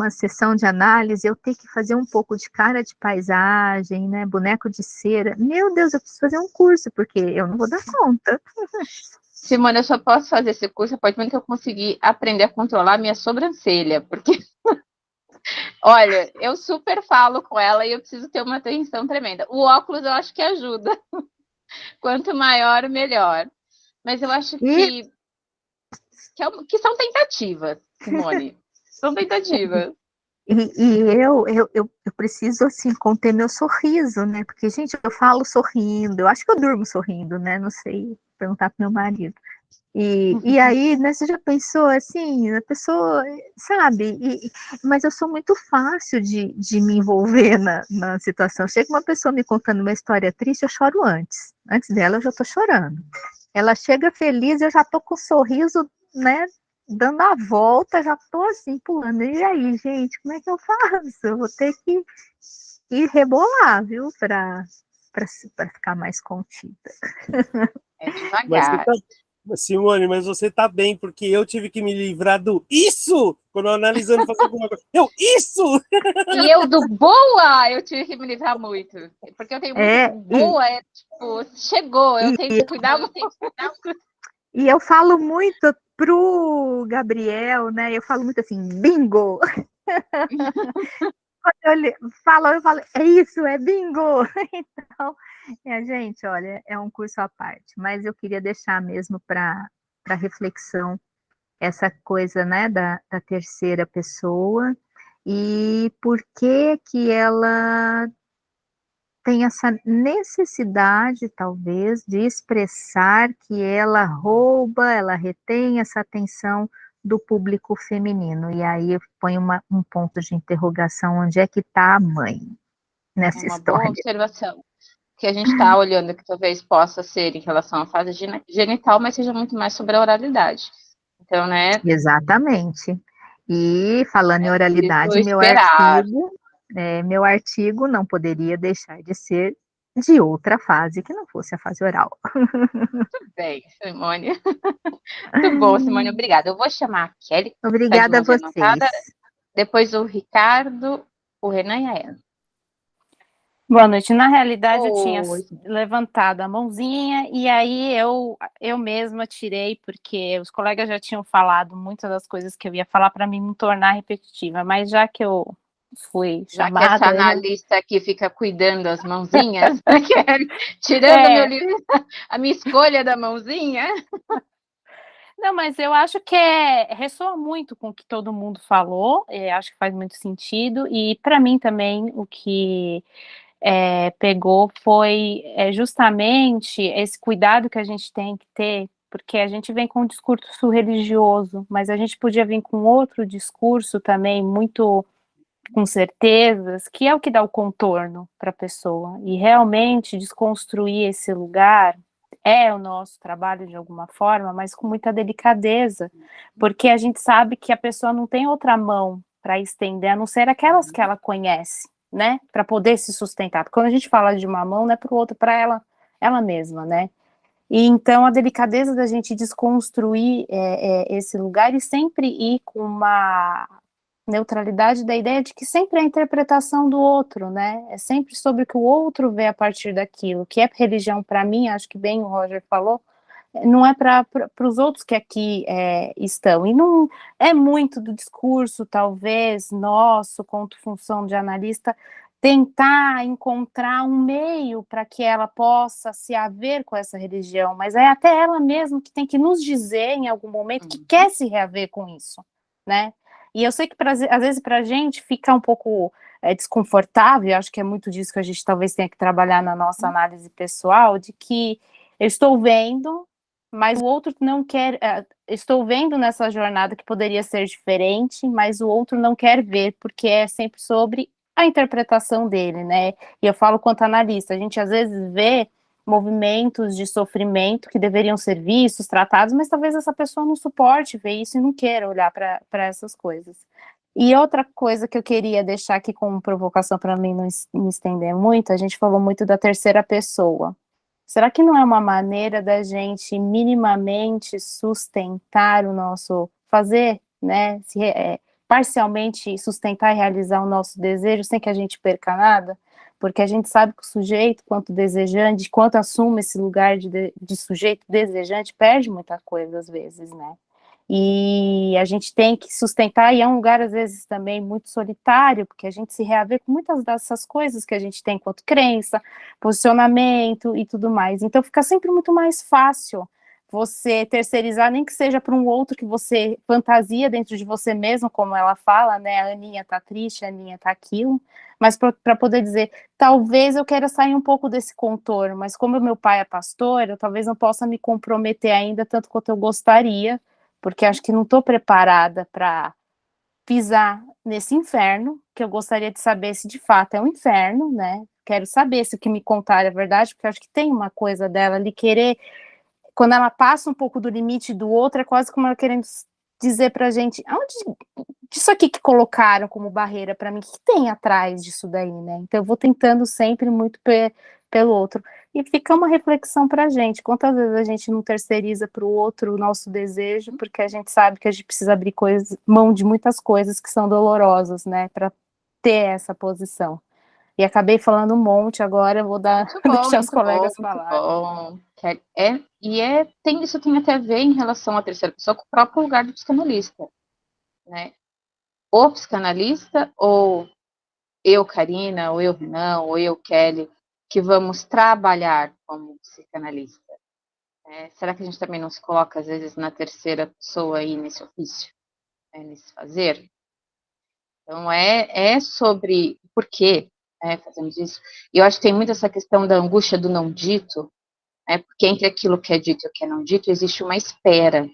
sessão de análise, eu ter que fazer um pouco de cara de paisagem, né, boneco de cera, meu Deus, eu preciso fazer um curso, porque eu não vou dar conta. Simone, eu só posso fazer esse curso a partir do momento que eu conseguir aprender a controlar a minha sobrancelha, porque, olha, eu super falo com ela e eu preciso ter uma atenção tremenda. O óculos eu acho que ajuda. Quanto maior, melhor. Mas eu acho que são tentativas, Simone. São tentativas. Eu preciso, assim, conter meu sorriso, né? Porque, gente, eu falo sorrindo, eu acho que eu durmo sorrindo, né? Não sei, perguntar pro meu marido. E aí, né, você já pensou, assim, a pessoa, sabe? Mas eu sou muito fácil de me envolver na situação. Chega uma pessoa me contando uma história triste, eu choro antes. Antes dela, eu já tô chorando. Ela chega feliz, eu já tô com o sorriso, né? Dando a volta, já tô assim, pulando. E aí, gente, como é que eu faço? Eu vou ter que rebolar, viu? Para ficar mais contida. É Mas devagar. Simone, mas você tá bem, porque eu tive que me livrar do isso quando eu analisando fazer alguma coisa. Isso! E eu do boa, eu tive que me livrar muito. Porque eu tenho muito boa, tipo, chegou, eu tenho que cuidar muito. E eu falo muito pro Gabriel, né? Eu falo muito assim, bingo! Quando eu falo, é isso, é bingo! Então, gente, olha, é um curso à parte, mas eu queria deixar mesmo para reflexão essa coisa, né, da terceira pessoa e por que ela tem essa necessidade, talvez, de expressar que ela rouba, ela retém essa atenção do público feminino. E aí eu ponho um ponto de interrogação, onde é que está a mãe nessa Uma boa história? observação. Que a gente está olhando que talvez possa ser em relação à fase genital, mas seja muito mais sobre a oralidade. Então, né? Exatamente. E falando em oralidade, esperar. meu artigo não poderia deixar de ser de outra fase que não fosse a fase oral. Muito bem, Simone. Muito bom, Simone, obrigada. Eu vou chamar a Kelly. Obrigada a vocês. Depois o Ricardo, o Renan e a Ana. Boa noite. Na realidade, eu tinha levantado a mãozinha e aí eu mesma tirei, porque os colegas já tinham falado muitas das coisas que eu ia falar para mim não tornar repetitiva, mas já que eu fui chamada... Já que essa analista aqui fica cuidando das mãozinhas, tirando a minha escolha da mãozinha... Não, mas eu acho que ressoa muito com o que todo mundo falou, acho que faz muito sentido, e para mim também o que pegou foi justamente esse cuidado que a gente tem que ter, porque a gente vem com um discurso religioso, mas a gente podia vir com outro discurso também, muito com certezas, que é o que dá o contorno para a pessoa, e realmente desconstruir esse lugar é o nosso trabalho de alguma forma, mas com muita delicadeza, porque a gente sabe que a pessoa não tem outra mão para estender, a não ser aquelas que ela conhece, né, para poder se sustentar. Quando a gente fala de uma mão, não é para o outro, para ela mesma, né. E então a delicadeza da gente desconstruir esse lugar e sempre ir com uma neutralidade da ideia de que sempre é a interpretação do outro, né? É sempre sobre o que o outro vê a partir daquilo, que é religião para mim, acho que bem o Roger falou, não é para os outros que aqui estão, e não é muito do discurso, talvez, nosso, quanto função de analista, tentar encontrar um meio para que ela possa se haver com essa religião, mas é até ela mesma que tem que nos dizer em algum momento que quer se reaver com isso, né? E eu sei que às vezes para a gente fica um pouco desconfortável, acho que é muito disso que a gente talvez tenha que trabalhar na nossa análise pessoal, de que eu estou vendo, mas o outro não quer, estou vendo nessa jornada que poderia ser diferente, mas o outro não quer ver, porque é sempre sobre a interpretação dele, né? E eu falo quanto analista, a gente às vezes vê movimentos de sofrimento que deveriam ser vistos, tratados, mas talvez essa pessoa não suporte ver isso e não queira olhar para essas coisas. E outra coisa que eu queria deixar aqui como provocação para mim não me estender muito, a gente falou muito da terceira pessoa. Será que não é uma maneira da gente minimamente sustentar o nosso fazer, né? Parcialmente sustentar e realizar o nosso desejo sem que a gente perca nada? porque a gente sabe que o sujeito, quanto desejante, quanto assume esse lugar de sujeito desejante, perde muita coisa às vezes, né? E a gente tem que sustentar, e é um lugar, às vezes, também muito solitário, porque a gente se reaver com muitas dessas coisas que a gente tem quanto crença, posicionamento e tudo mais. Então, fica sempre muito mais fácil você terceirizar, nem que seja para um outro que você fantasia dentro de você mesmo, como ela fala, né? A Aninha tá triste, a Aninha tá aquilo, mas para poder dizer, talvez eu queira sair um pouco desse contorno, mas como meu pai é pastor, eu talvez não possa me comprometer ainda tanto quanto eu gostaria, porque acho que não estou preparada para pisar nesse inferno, que eu gostaria de saber se de fato é um inferno, né? Quero saber se o que me contar é verdade, porque acho que tem uma coisa dela ali querer, quando ela passa um pouco do limite do outro, é quase como ela querendo dizer pra gente, aonde disso aqui que colocaram como barreira para mim, o que tem atrás disso daí, né? Então eu vou tentando sempre muito pelo outro. E fica uma reflexão para a gente. Quantas vezes a gente não terceiriza para o outro o nosso desejo, porque a gente sabe que a gente precisa abrir mão de muitas coisas que são dolorosas, né? Para ter essa posição. E acabei falando um monte, agora eu vou deixar os colegas falar. Bom. Isso tem até a ver em relação à terceira pessoa com o próprio lugar do psicanalista, né? O psicanalista ou eu, Karina, ou eu, Renan, ou eu, Kelly, que vamos trabalhar como psicanalista. Será que a gente também não se coloca, às vezes, na terceira pessoa aí nesse ofício, nesse fazer? Então, é sobre por que fazemos isso. E eu acho que tem muito essa questão da angústia do não dito, porque entre aquilo que é dito e o que é não dito, existe uma espera.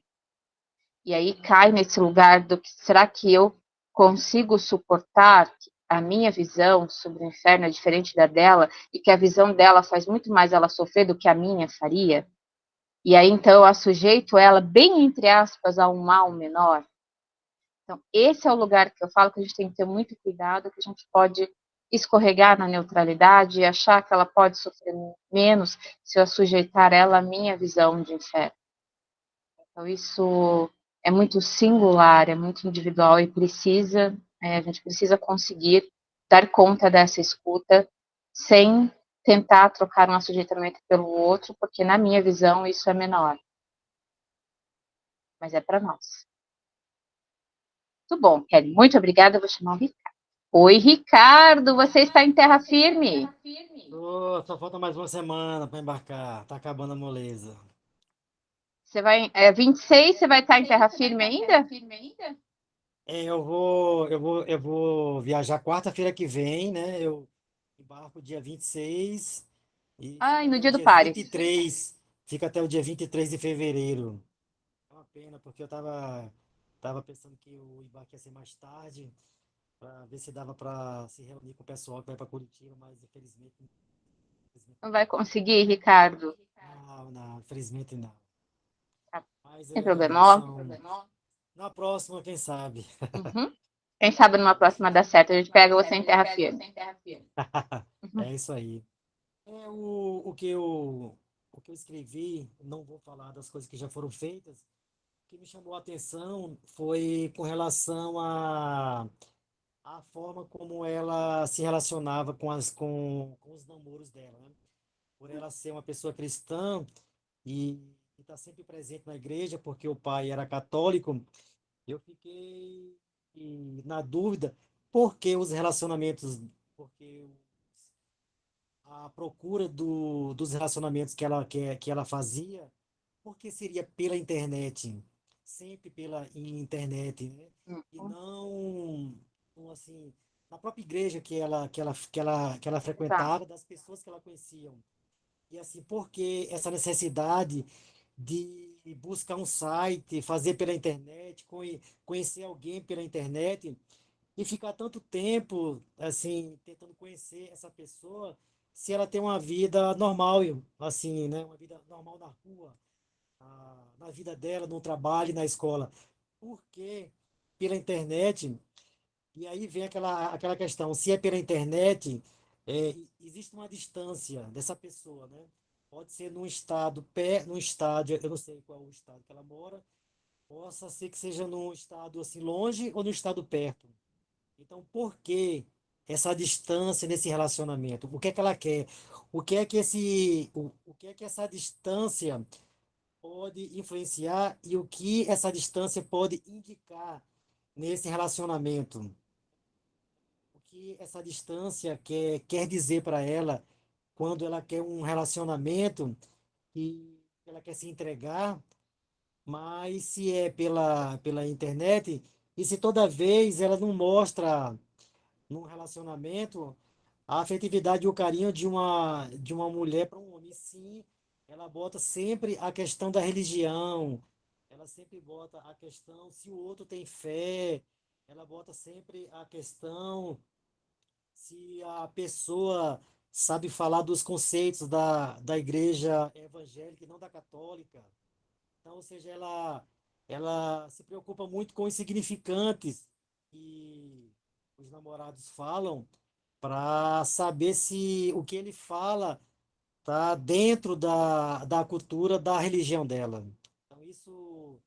E aí cai nesse lugar do que será que eu consigo suportar a minha visão sobre o inferno é diferente da dela e que a visão dela faz muito mais ela sofrer do que a minha faria? E aí, então, eu assujeito ela, bem entre aspas, a um mal menor. Então, esse é o lugar que eu falo que a gente tem que ter muito cuidado, que a gente pode escorregar na neutralidade e achar que ela pode sofrer menos se eu sujeitar ela à minha visão de inferno. Então, isso é muito singular, é muito individual e a gente precisa conseguir dar conta dessa escuta sem tentar trocar um assujeitamento pelo outro, porque na minha visão isso é menor. Mas é para nós. Muito bom, Kelly. Muito obrigada. Eu vou chamar o Ricardo. Oi, Ricardo. Você está em terra firme? Só falta mais uma semana para embarcar. Tá acabando a moleza. Você vai, 26, você vai estar em terra firme ainda? Eu vou viajar quarta-feira que vem, né? Eu embarco dia 26 e Ai, fica no até dia o do dia Pares. 23. Fica até o dia 23 de fevereiro. É uma pena, porque eu tava pensando que o embarque ia ser mais tarde, para ver se dava para se reunir com o pessoal que vai para Curitiba, mas infelizmente Não vai conseguir, Ricardo? não, infelizmente não. Mas Sem problema. na próxima, quem sabe? Uhum. Quem sabe numa próxima dá certo, a gente pega você em terra firme. É isso aí. O que eu escrevi, não vou falar das coisas que já foram feitas. O que me chamou a atenção foi com relação a forma como ela se relacionava com os namoros dela, né? Por ela ser uma pessoa cristã e estar sempre presente na igreja, porque o pai era católico, eu fiquei na dúvida por que os relacionamentos, porque a procura dos relacionamentos que ela fazia, porque seria pela internet, sempre pela internet, né? E não assim, na própria igreja que ela frequentava, das pessoas que ela conhecia. E assim, por que essa necessidade de buscar um site, fazer pela internet, conhecer alguém pela internet e ficar tanto tempo assim tentando conhecer essa pessoa, se ela tem uma vida normal, assim, né, uma vida normal na rua, na vida dela, no trabalho, na escola. Por que pela internet? E aí vem aquela questão, se é pela internet, existe uma distância dessa pessoa, né? Pode ser num estádio, eu não sei qual é o estado que ela mora, possa ser que seja num estado assim longe ou num estado perto. Então, por que essa distância nesse relacionamento? O que é que ela quer? O que é que essa distância pode influenciar e o que essa distância pode indicar nesse relacionamento? O que essa distância quer dizer para ela quando ela quer um relacionamento e ela quer se entregar, mas se é pela internet, e se toda vez ela não mostra num relacionamento a afetividade e o carinho de uma mulher para um homem. Sim, ela bota sempre a questão da religião, ela sempre bota a questão se o outro tem fé, ela bota sempre a questão se a pessoa sabe falar dos conceitos da igreja evangélica e não da católica. Então, ou seja, ela se preocupa muito com os significantes que os namorados falam para saber se o que ele fala está dentro da cultura da religião dela. Então, isso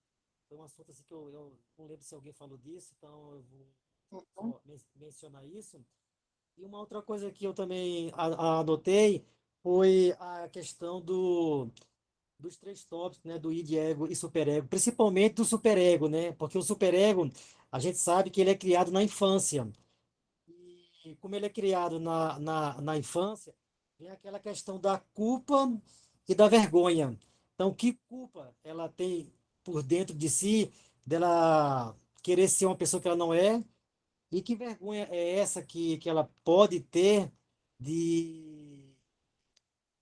foi um assunto assim, que eu não lembro se alguém falou disso, então eu vou só mencionar isso. E uma outra coisa que eu também anotei foi a questão dos três tópicos, né, do id, ego e superego, principalmente do superego, né, porque o superego, a gente sabe que ele é criado na infância, e como ele é criado na infância, vem aquela questão da culpa e da vergonha. Então, que culpa ela tem por dentro de si, dela querer ser uma pessoa que ela não é, e que vergonha é essa que ela pode ter de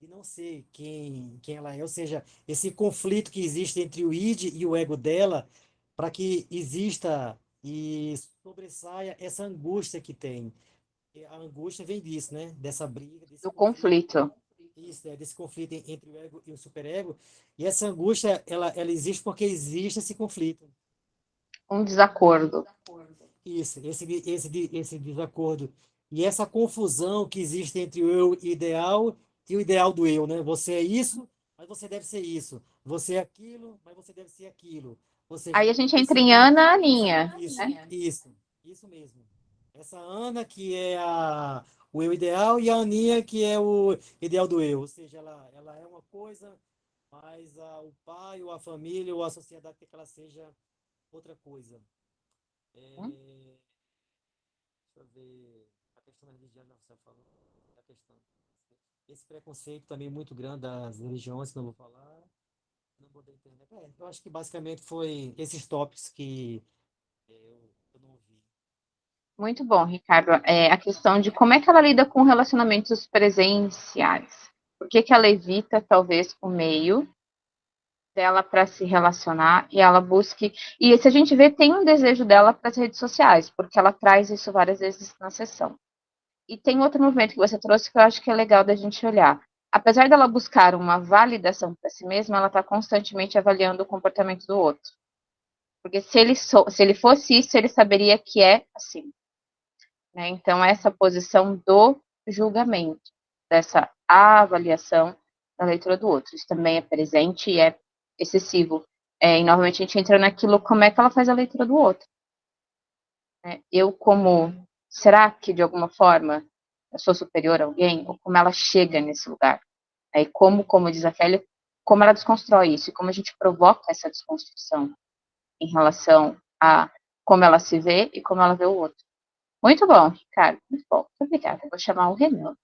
e não ser quem ela é. Ou seja, esse conflito que existe entre o id e o ego dela, para que exista e sobressaia essa angústia que tem. E a angústia vem disso, né? Dessa briga, desse Do conflito. conflito. Isso, desse conflito entre o ego e o superego. E essa angústia, ela existe porque existe esse conflito. Um desacordo. Isso, esse desacordo. E essa confusão que existe entre o eu ideal e o ideal do eu, né? Você é isso, mas você deve ser isso. Você é aquilo, mas você deve ser aquilo. Ou seja, Aí a ela tem gente que entra em perceber Ana, Aninha, isso, né? isso mesmo. Essa Ana que é o eu ideal e a Aninha que é o ideal do eu. Ou seja, ela é uma coisa, mas o pai, ou a família, ou a sociedade quer que ela seja outra coisa. Deixa eu ver. A questão da religião, não, você falou. A questão. Esse preconceito também muito grande das religiões, que eu não vou falar. Não vou dar internet. Eu acho que basicamente foi esses tópicos que eu não vi. Muito bom, Ricardo. A questão de como é que ela lida com relacionamentos presenciais. Por que que ela evita, talvez, o meio dela para se relacionar e ela busque. E se a gente vê, tem um desejo dela para as redes sociais, porque ela traz isso várias vezes na sessão. E tem outro movimento que você trouxe que eu acho que é legal da gente olhar. Apesar dela buscar uma validação para si mesma, ela está constantemente avaliando o comportamento do outro. Porque se ele fosse isso, ele saberia que é assim. Né? Então, essa posição do julgamento, dessa avaliação da leitura do outro, isso também é presente e é excessivo. E normalmente a gente entra naquilo, como é que ela faz a leitura do outro. Será que de alguma forma eu sou superior a alguém? Ou como ela chega nesse lugar? E como diz a Kelly, como ela desconstrói isso, e como a gente provoca essa desconstrução em relação a como ela se vê e como ela vê o outro. Muito bom, Ricardo. Muito bom. Muito obrigada. Eu vou chamar o Renan.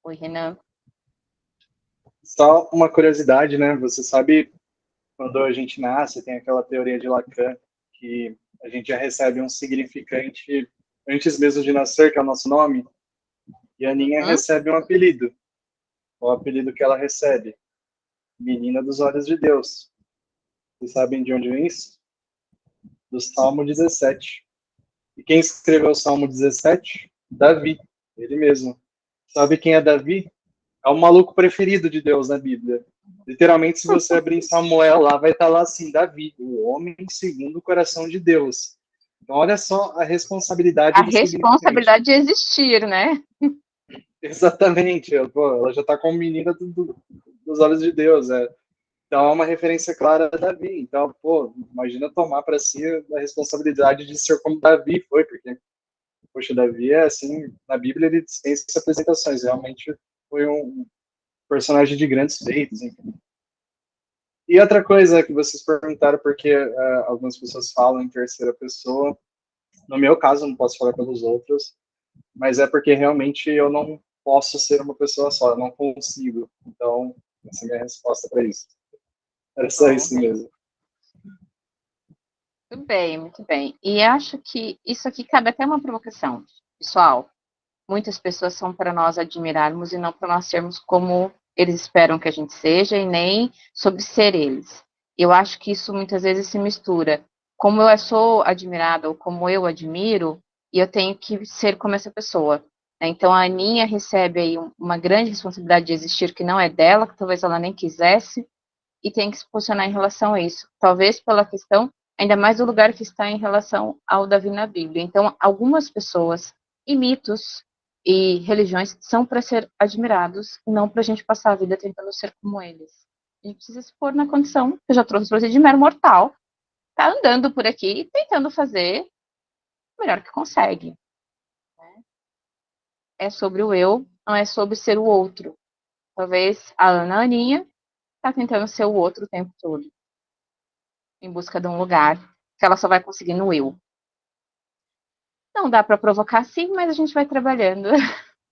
Oi, Renan. Só uma curiosidade, né? Você sabe, quando a gente nasce, tem aquela teoria de Lacan, que a gente já recebe um significante antes mesmo de nascer, que é o nosso nome, e a Aninha recebe um apelido. O apelido que ela recebe, Menina dos Olhos de Deus. Vocês sabem de onde vem isso? Do Salmo 17. E quem escreveu o Salmo 17? Davi, ele mesmo. Sabe quem é Davi? É o maluco preferido de Deus na Bíblia. Literalmente, se você abrir em Samuel, lá vai estar lá assim, Davi, o homem segundo o coração de Deus. Então, olha só a responsabilidade. A responsabilidade de existir, né? Exatamente. Ela já está como menina dos olhos de Deus. Então, é uma referência clara a Davi. Então, imagina tomar para si a responsabilidade de ser como Davi foi, porque poxa, Davi é assim, na Bíblia ele tem essas apresentações, realmente foi um personagem de grandes feitos, enfim. E outra coisa que vocês perguntaram, porque algumas pessoas falam em terceira pessoa, no meu caso, eu não posso falar pelos outros, mas é porque realmente eu não posso ser uma pessoa só, eu não consigo. Então, essa é a minha resposta para isso. Era só isso mesmo. Muito bem, muito bem. E acho que isso aqui cabe até uma provocação. Pessoal, muitas pessoas são para nós admirarmos e não para nós sermos como eles esperam que a gente seja e nem sobre ser eles. Eu acho que isso muitas vezes se mistura. Como eu sou admirada ou como eu admiro, e eu tenho que ser como essa pessoa. Então a Aninha recebe aí uma grande responsabilidade de existir que não é dela, que talvez ela nem quisesse, e tem que se posicionar em relação a isso. Talvez pela questão, ainda mais do lugar que está em relação ao Davi na Bíblia. Então, algumas pessoas e mitos e religiões são para ser admirados, não para a gente passar a vida tentando ser como eles. A gente precisa se pôr na condição, que eu já trouxe para você, de mero mortal, tá andando por aqui tentando fazer o melhor que consegue. Né? É sobre o eu, não é sobre ser o outro. Talvez a Ana Aninha está tentando ser o outro o tempo todo, em busca de um lugar que ela só vai conseguir no eu. Não dá para provocar sim, mas a gente vai trabalhando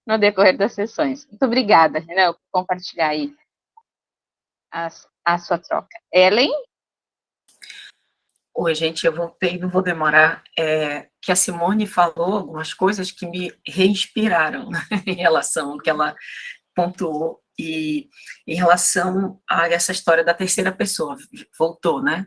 no decorrer das sessões. Muito obrigada, Renan, por compartilhar aí a sua troca. Ellen? Oi, gente, eu voltei, não vou demorar. Que a Simone falou algumas coisas que me reinspiraram em relação ao que ela pontuou e em relação a essa história da terceira pessoa. Voltou, né,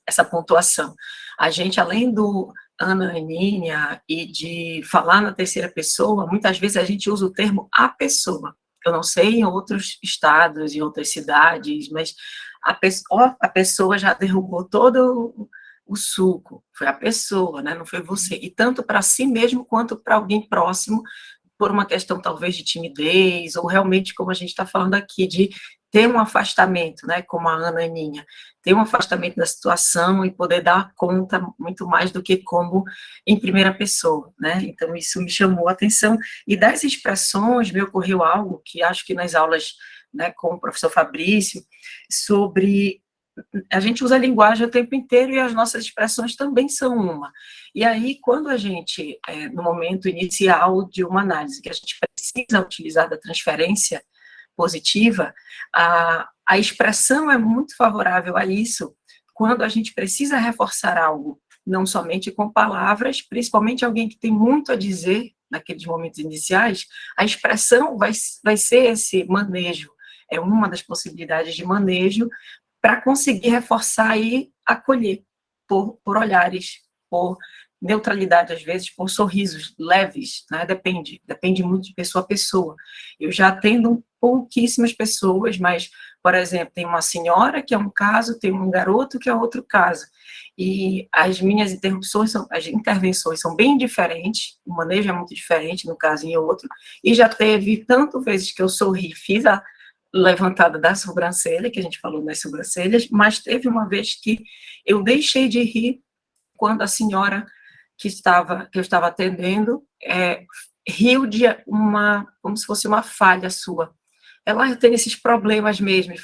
essa pontuação. A gente, além do Ana Aninha e de falar na terceira pessoa, muitas vezes a gente usa o termo a pessoa. Eu não sei em outros estados, em outras cidades, mas a pessoa já derrubou todo o suco, foi a pessoa, né? Não foi você. E tanto para si mesmo quanto para alguém próximo, por uma questão talvez de timidez, ou realmente, como a gente está falando aqui, de ter um afastamento, né? Como a Ana Aninha, ter um afastamento da situação e poder dar conta muito mais do que como em primeira pessoa, né? Então, isso me chamou a atenção. E das expressões, me ocorreu algo que acho que nas aulas, né, com o professor Fabrício, sobre a gente usa a linguagem o tempo inteiro e as nossas expressões também são uma. E aí, quando a gente, no momento inicial de uma análise, que a gente precisa utilizar da transferência positiva, a expressão é muito favorável a isso, quando a gente precisa reforçar algo, não somente com palavras, principalmente alguém que tem muito a dizer naqueles momentos iniciais, a expressão vai ser esse manejo, é uma das possibilidades de manejo para conseguir reforçar e acolher por olhares, por neutralidade, às vezes, por sorrisos leves, né? Depende muito de pessoa a pessoa. Eu já atendo pouquíssimas pessoas, mas, por exemplo, tem uma senhora que é um caso, tem um garoto que é outro caso, e as minhas as intervenções são bem diferentes, o manejo é muito diferente, no caso e outro, e já teve tanto vezes que eu sorri, fiz a levantada da sobrancelha, que a gente falou das sobrancelhas, mas teve uma vez que eu deixei de rir quando a senhora que eu estava atendendo riu de como se fosse uma falha sua. Ela tem esses problemas mesmo,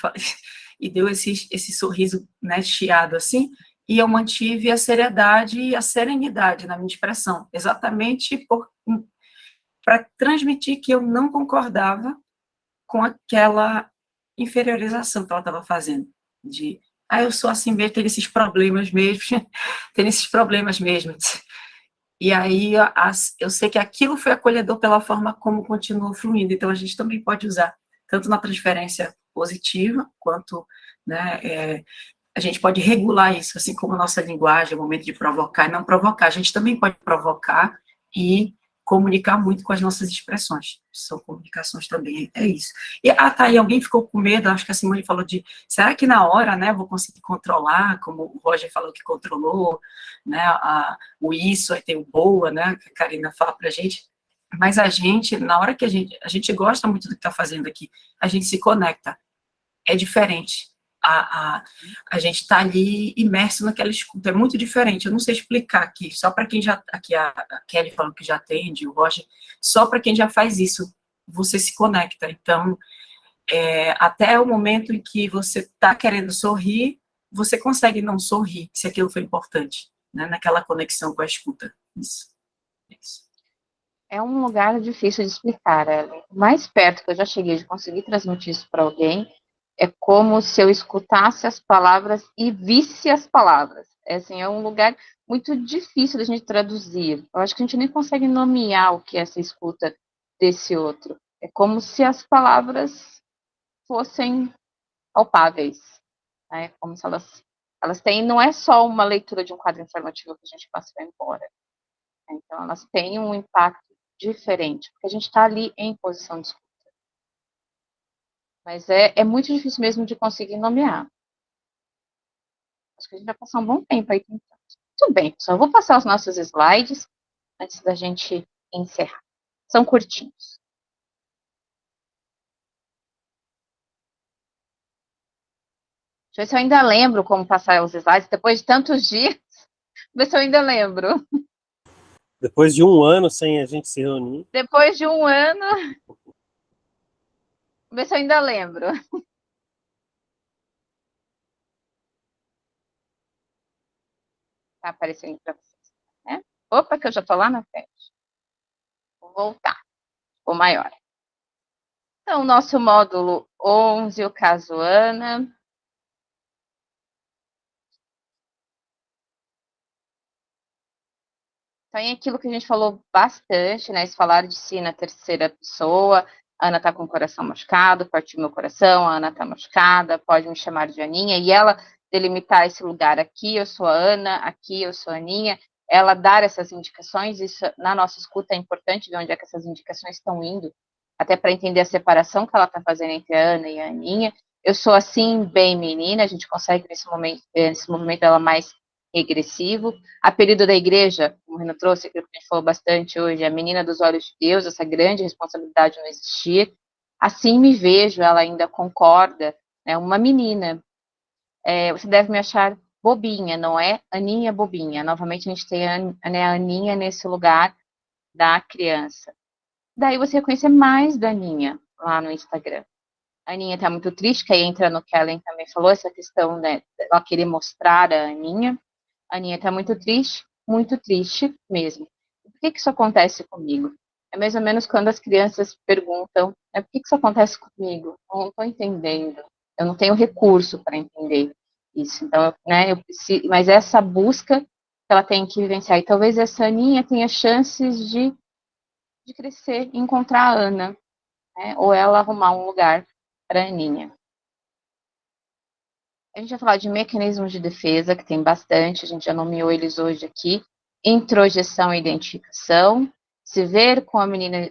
e deu esse sorriso, né, chiado assim, e eu mantive a seriedade e a serenidade na minha expressão, exatamente para transmitir que eu não concordava com aquela inferiorização que ela estava fazendo, de, eu sou assim mesmo, tenho esses problemas mesmo, tenho esses problemas mesmo. E aí eu sei que aquilo foi acolhedor pela forma como continuou fluindo, então a gente também pode usar, tanto na transferência positiva, quanto, né, a gente pode regular isso, assim como a nossa linguagem, o momento de provocar e não provocar, a gente também pode provocar e comunicar muito com as nossas expressões, são comunicações também, é isso. E, tá aí, alguém ficou com medo, acho que a Simone falou será que na hora, né, vou conseguir controlar, como o Roger falou que controlou, né, o isso, aí tem o boa, né, que a Karina fala pra gente, mas a gente, na hora que a gente gosta muito do que tá fazendo aqui, a gente se conecta, é diferente, a gente está ali imerso naquela escuta, é muito diferente, eu não sei explicar aqui, só para quem já, aqui a Kelly falou que já atende, o Roger, só para quem já faz isso, você se conecta, então, até o momento em que você está querendo sorrir, você consegue não sorrir, se aquilo foi importante, né, naquela conexão com a escuta, isso. É um lugar difícil de explicar. O mais perto que eu já cheguei de conseguir transmitir isso para alguém é como se eu escutasse as palavras e visse as palavras. É um lugar muito difícil da gente traduzir. Eu acho que a gente nem consegue nomear o que é essa escuta desse outro. É como se as palavras fossem palpáveis. Né? Como se elas têm, não é só uma leitura de um quadro informativo que a gente passa e vai embora. Então, elas têm um impacto diferente, porque a gente está ali em posição de escuta. Mas é muito difícil mesmo de conseguir nomear. Acho que a gente vai passar um bom tempo aí tentando. Tudo bem, pessoal, eu vou passar os nossos slides antes da gente encerrar. São curtinhos. Deixa eu ver se eu ainda lembro como passar os slides, depois de tantos dias, ver se eu ainda lembro. Depois de um ano sem a gente se reunir. Depois de um ano, ver se eu ainda lembro. Tá aparecendo para vocês, né? Opa, que eu já estou lá na frente. Vou voltar. Ficou maior. Então, nosso módulo 11, o caso Ana. Então, é aquilo que a gente falou bastante, né? Esse falar de si na terceira pessoa. A Ana tá com o coração machucado, partiu meu coração, a Ana tá machucada, pode me chamar de Aninha. E ela delimitar esse lugar aqui, eu sou a Ana, aqui eu sou a Aninha. Ela dar essas indicações, isso na nossa escuta é importante ver onde é que essas indicações estão indo, até para entender a separação que ela está fazendo entre a Ana e a Aninha. Eu sou assim, bem menina, a gente consegue nesse movimento ela mais regressivo. Apelido da igreja, como o Renan trouxe, aquilo que a gente falou bastante hoje, a menina dos olhos de Deus, essa grande responsabilidade não existir. Assim me vejo, ela ainda concorda, né, uma menina. Você deve me achar bobinha, não é Aninha bobinha. Novamente a gente tem a Aninha nesse lugar da criança. Daí você reconhecer mais da Aninha lá no Instagram. A Aninha tá muito triste, que aí entra no que a Ellen também falou, essa questão, né, ela querer mostrar a Aninha. A Aninha tá muito triste mesmo. Por que isso acontece comigo? É mais ou menos quando as crianças perguntam, por que isso acontece comigo? Eu não estou entendendo. Eu não tenho recurso para entender isso. Então, eu preciso, mas essa busca que ela tem que vivenciar. E talvez essa Aninha tenha chances de crescer e encontrar a Ana, né? Ou ela arrumar um lugar para a Aninha. A gente vai falar de mecanismos de defesa, que tem bastante, a gente já nomeou eles hoje aqui. Introjeção e identificação. Se ver com a menina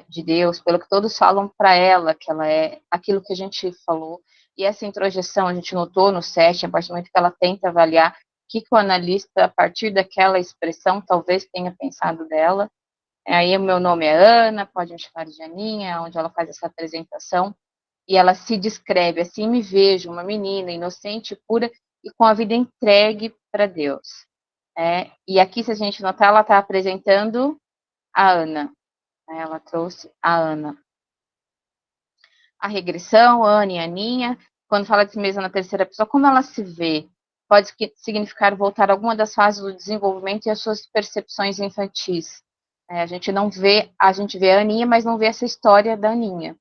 de Deus, pelo que todos falam para ela, que ela é aquilo que a gente falou. E essa introjeção a gente notou no SET, a partir do momento que ela tenta avaliar o que o analista, a partir daquela expressão, talvez tenha pensado dela. Aí o meu nome é Ana, pode me chamar de Aninha, onde ela faz essa apresentação. E ela se descreve assim: me vejo uma menina inocente, pura e com a vida entregue para Deus. E aqui, se a gente notar, ela está apresentando a Ana. Ela trouxe a Ana. A regressão, Ana e Aninha, quando fala de si mesma na terceira pessoa, como ela se vê? Pode significar voltar a alguma das fases do desenvolvimento e as suas percepções infantis. A gente vê a Aninha, mas não vê essa história da Aninha.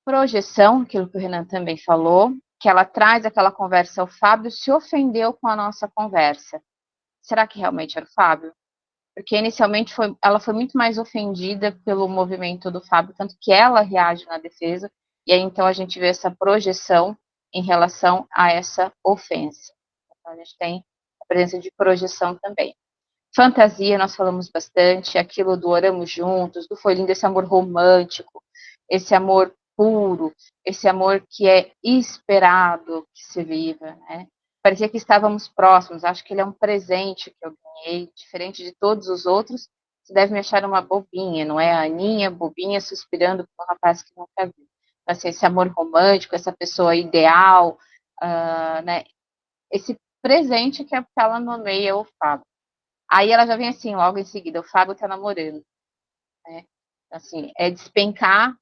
Projeção, aquilo que o Renan também falou, que ela traz aquela conversa, o Fábio se ofendeu com a nossa conversa. Será que realmente era o Fábio? Porque inicialmente ela foi muito mais ofendida pelo movimento do Fábio, tanto que ela reage na defesa, e aí então a gente vê essa projeção em relação a essa ofensa. Então a gente tem a presença de projeção também. Fantasia, nós falamos bastante, aquilo do oramos juntos, do foi lindo, esse amor romântico, esse amor puro, esse amor que é esperado que se viva, né? Parecia que estávamos próximos, acho que ele é um presente que eu ganhei, diferente de todos os outros. Você deve me achar uma bobinha, não é? A Aninha, bobinha, suspirando por um rapaz que nunca viu. assim, esse amor romântico, essa pessoa ideal, né? Esse presente que ela nomeia o Fábio. Aí ela já vem assim, logo em seguida, o Fábio tá namorando, né? Assim, é despencar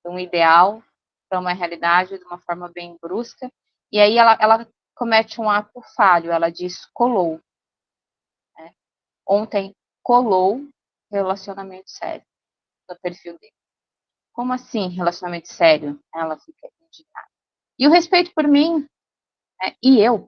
de um ideal para uma realidade de uma forma bem brusca. E aí ela comete um ato falho, ela diz colou. Né? Ontem colou relacionamento sério no perfil dele. Como assim relacionamento sério? Ela fica indignada. E o respeito por mim, né? E eu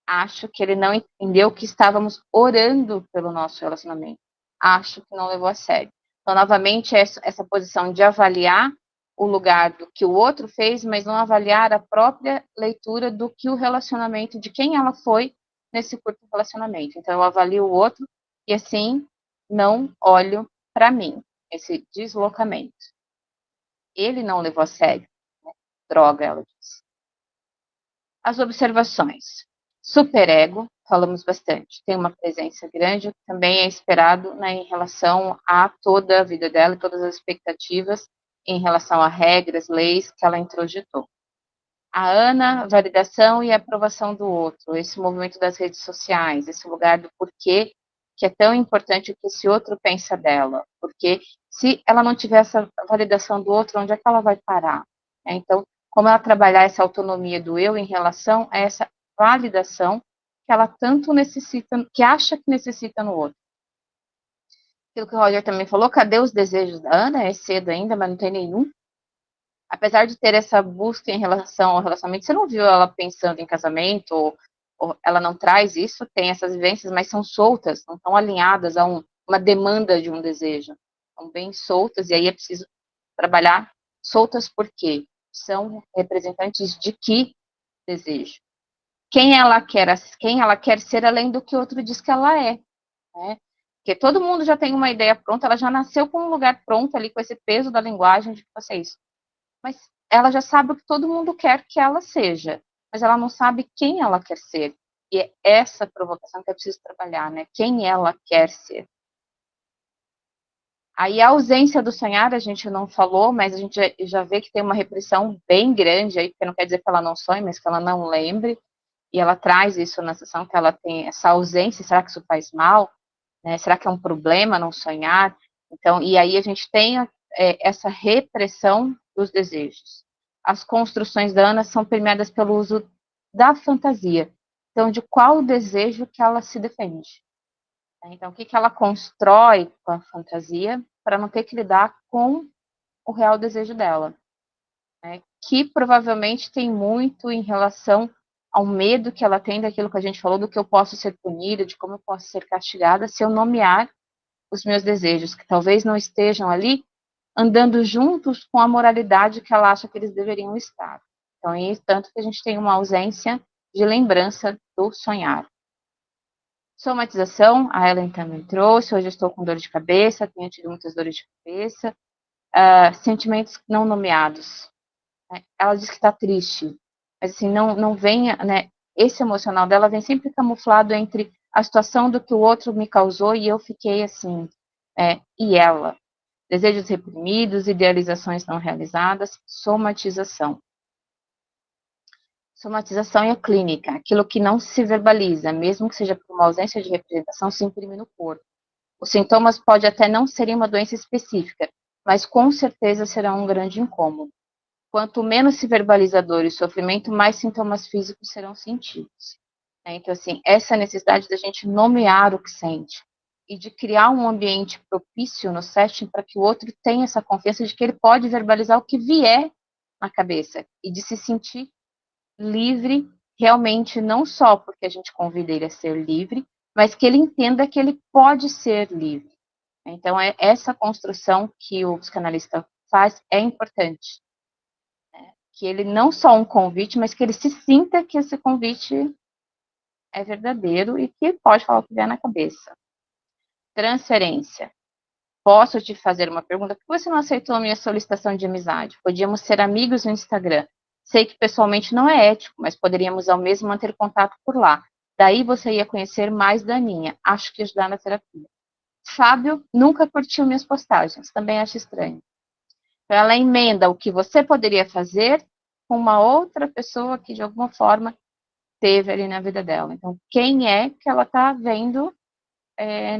acho que ele não entendeu que estávamos orando pelo nosso relacionamento. Acho que não levou a sério. Então, novamente, essa posição de avaliar o lugar do que o outro fez, mas não avaliar a própria leitura do que o relacionamento, de quem ela foi nesse curto relacionamento. Então, eu avalio o outro e, assim, não olho para mim, esse deslocamento. Ele não levou a sério. Né? Droga, ela disse. As observações. Superego, falamos bastante, tem uma presença grande, também é esperado, né, em relação a toda a vida dela, todas as expectativas em relação a regras, leis que ela introjetou. A Ana, validação e aprovação do outro, esse movimento das redes sociais, esse lugar do porquê, que é tão importante o que esse outro pensa dela, porque se ela não tiver essa validação do outro, onde é que ela vai parar? Então, como ela trabalhar essa autonomia do eu em relação a essa validação que ela tanto necessita, que acha que necessita no outro. Aquilo que o Roger também falou, cadê os desejos da Ana? É cedo ainda, mas não tem nenhum. Apesar de ter essa busca em relação ao relacionamento, você não viu ela pensando em casamento, ou ela não traz isso, tem essas vivências, mas são soltas, não estão alinhadas a uma demanda de um desejo. Estão bem soltas, e aí é preciso trabalhar soltas por quê? São representantes de que desejo? Quem ela quer ser além do que o outro diz que ela é, né? Porque todo mundo já tem uma ideia pronta, ela já nasceu com um lugar pronto ali, com esse peso da linguagem de que você é isso. Mas ela já sabe o que todo mundo quer que ela seja, mas ela não sabe quem ela quer ser. E é essa provocação que é preciso trabalhar, né? Quem ela quer ser. Aí a ausência do sonhar, a gente não falou, mas a gente já vê que tem uma repressão bem grande aí, porque não quer dizer que ela não sonhe, mas que ela não lembre. E ela traz isso na sessão, que ela tem essa ausência, será que isso faz mal? Né? Será que é um problema não sonhar? Então, e aí a gente tem essa repressão dos desejos. As construções da Ana são permeadas pelo uso da fantasia. Então, de qual desejo que ela se defende? Então, o que ela constrói com a fantasia para não ter que lidar com o real desejo dela? Né? Que provavelmente tem muito em relação ao medo que ela tem daquilo que a gente falou, do que eu posso ser punida, de como eu posso ser castigada se eu nomear os meus desejos, que talvez não estejam ali andando juntos com a moralidade que ela acha que eles deveriam estar. Então, é tanto que a gente tem uma ausência de lembrança do sonhar. Somatização, a Ellen também trouxe, hoje eu estou com dor de cabeça, tenho tido muitas dores de cabeça, sentimentos não nomeados. Né? Ela diz que está triste, mas assim, não vem, né, esse emocional dela vem sempre camuflado entre a situação do que o outro me causou e eu fiquei assim, e ela. Desejos reprimidos, idealizações não realizadas, somatização. Somatização é a clínica, aquilo que não se verbaliza, mesmo que seja por uma ausência de representação, se imprime no corpo. Os sintomas podem até não serem uma doença específica, mas com certeza serão um grande incômodo. Quanto menos se verbaliza a dor e o sofrimento, mais sintomas físicos serão sentidos. Então, assim, essa necessidade da gente nomear o que sente e de criar um ambiente propício no setting para que o outro tenha essa confiança de que ele pode verbalizar o que vier na cabeça e de se sentir livre, realmente, não só porque a gente convida ele a ser livre, mas que ele entenda que ele pode ser livre. Então, essa construção que o psicanalista faz é importante. Que ele não só um convite, mas que ele se sinta que esse convite é verdadeiro e que pode falar o que vier na cabeça. Transferência. Posso te fazer uma pergunta? Por que você não aceitou a minha solicitação de amizade? Podíamos ser amigos no Instagram. Sei que pessoalmente não é ético, mas poderíamos ao mesmo manter contato por lá. Daí você ia conhecer mais da Aninha. Acho que ia ajudar na terapia. Fábio nunca curtiu minhas postagens. Também acho estranho. Então, ela emenda o que você poderia fazer com uma outra pessoa que, de alguma forma, teve ali na vida dela. Então, quem é que ela está vendo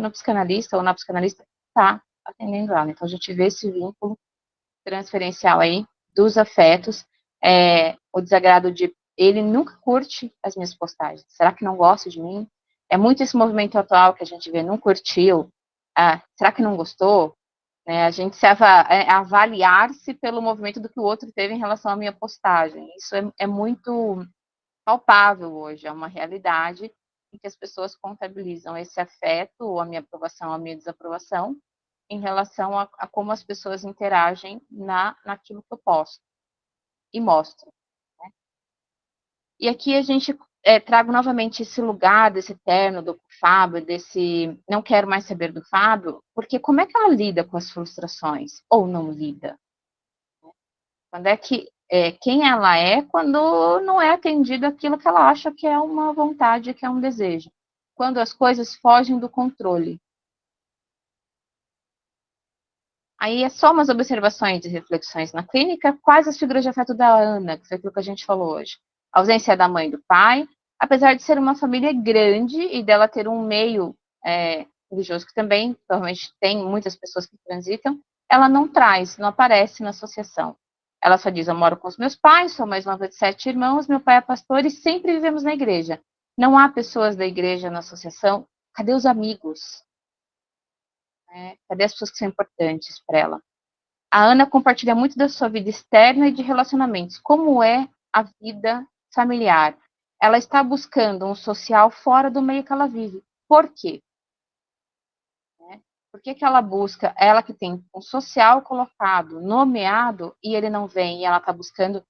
no psicanalista ou na psicanalista está atendendo ela? Então, a gente vê esse vínculo transferencial aí dos afetos, o desagrado de ele nunca curte as minhas postagens. Será que não gosta de mim? É muito esse movimento atual que a gente vê, não curtiu. Será que não gostou? A gente se avaliar-se pelo movimento do que o outro teve em relação à minha postagem. Isso é muito palpável hoje, é uma realidade em que as pessoas contabilizam esse afeto, ou a minha aprovação, ou a minha desaprovação, em relação a como as pessoas interagem naquilo que eu posto e mostro. Né? E aqui a gente trago novamente esse lugar desse terno do Fábio, desse não quero mais saber do Fábio, porque como é que ela lida com as frustrações? Ou não lida? Quando é que quem ela é quando não é atendido aquilo que ela acha que é uma vontade, que é um desejo. Quando as coisas fogem do controle. Aí é só umas observações e reflexões na clínica, quais as figuras de afeto da Ana, que foi aquilo que a gente falou hoje. A ausência da mãe e do pai, apesar de ser uma família grande e dela ter um meio religioso que também, provavelmente, tem muitas pessoas que transitam, ela não traz, não aparece na associação. Ela só diz, eu moro com os meus pais, sou mais nova de 7 irmãos, meu pai é pastor e sempre vivemos na igreja. Não há pessoas da igreja na associação, cadê os amigos? Cadê as pessoas que são importantes para ela? A Ana compartilha muito da sua vida externa e de relacionamentos. Como é a vida familiar? Ela está buscando um social fora do meio que ela vive. Por quê? Por que ela busca? Ela que tem um social colocado, nomeado, e ele não vem, e ela está buscando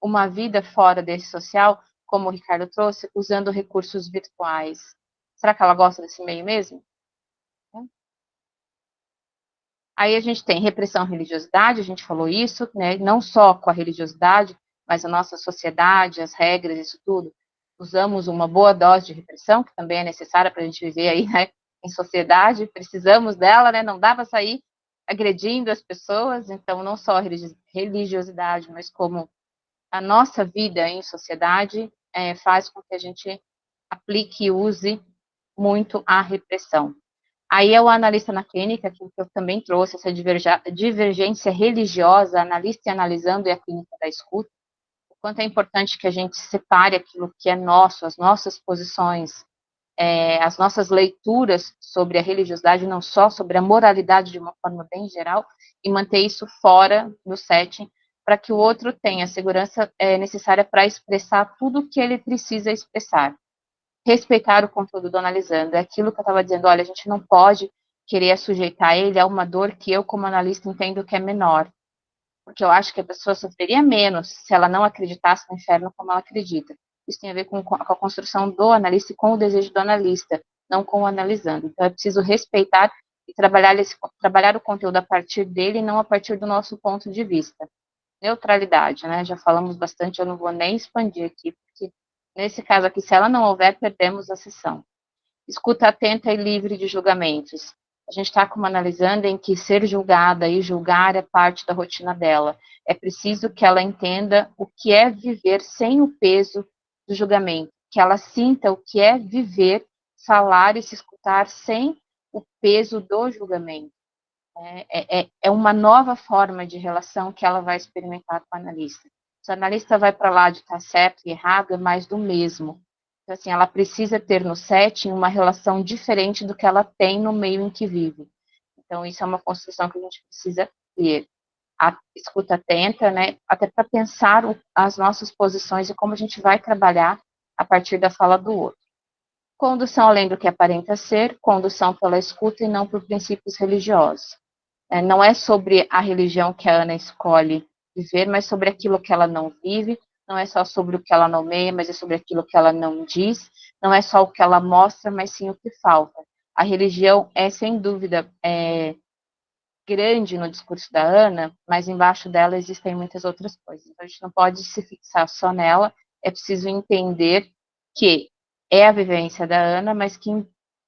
uma vida fora desse social, como o Ricardo trouxe, usando recursos virtuais. Será que ela gosta desse meio mesmo? Aí a gente tem repressão à religiosidade, a gente falou isso, né? Não só com a religiosidade, mas a nossa sociedade, as regras, isso tudo. Usamos uma boa dose de repressão, que também é necessária para a gente viver aí, né, em sociedade, precisamos dela, né? Não dá para sair agredindo as pessoas, então não só a religiosidade, mas como a nossa vida em sociedade faz com que a gente aplique e use muito a repressão. Aí é o analista na clínica, que eu também trouxe, essa divergência religiosa, analista e analisando, e a clínica da escuta, o quanto é importante que a gente separe aquilo que é nosso, as nossas posições, as nossas leituras sobre a religiosidade, não só sobre a moralidade de uma forma bem geral, e manter isso fora do setting, para que o outro tenha a segurança necessária para expressar tudo o que ele precisa expressar. Respeitar o conteúdo do analisando. É aquilo que eu estava dizendo, olha, a gente não pode querer sujeitar ele a uma dor que eu, como analista, entendo que é menor. Porque eu acho que a pessoa sofreria menos se ela não acreditasse no inferno como ela acredita. Isso tem a ver com a construção do analista e com o desejo do analista, não com o analisando. Então, é preciso respeitar e trabalhar o conteúdo a partir dele e não a partir do nosso ponto de vista. Neutralidade, né? Já falamos bastante, eu não vou nem expandir aqui, porque nesse caso aqui, se ela não houver, perdemos a sessão. Escuta atenta e livre de julgamentos. A gente está como analisando em que ser julgada e julgar é parte da rotina dela. É preciso que ela entenda o que é viver sem o peso do julgamento, que ela sinta o que é viver, falar e se escutar sem o peso do julgamento. É uma nova forma de relação que ela vai experimentar com o analista. Se o analista vai para lá de estar certo e errado, é mais do mesmo. Então, assim, ela precisa ter no setting uma relação diferente do que ela tem no meio em que vive. Então, isso é uma construção que a gente precisa ter. A escuta atenta, né, até para pensar as nossas posições e como a gente vai trabalhar a partir da fala do outro. Condução além do que aparenta ser, condução pela escuta e não por princípios religiosos. Não é sobre a religião que a Ana escolhe viver, mas sobre aquilo que ela não vive, não é só sobre o que ela nomeia, mas é sobre aquilo que ela não diz, não é só o que ela mostra, mas sim o que falta. A religião é, sem dúvida, grande no discurso da Ana, mas embaixo dela existem muitas outras coisas. Então, a gente não pode se fixar só nela, é preciso entender que é a vivência da Ana, mas que,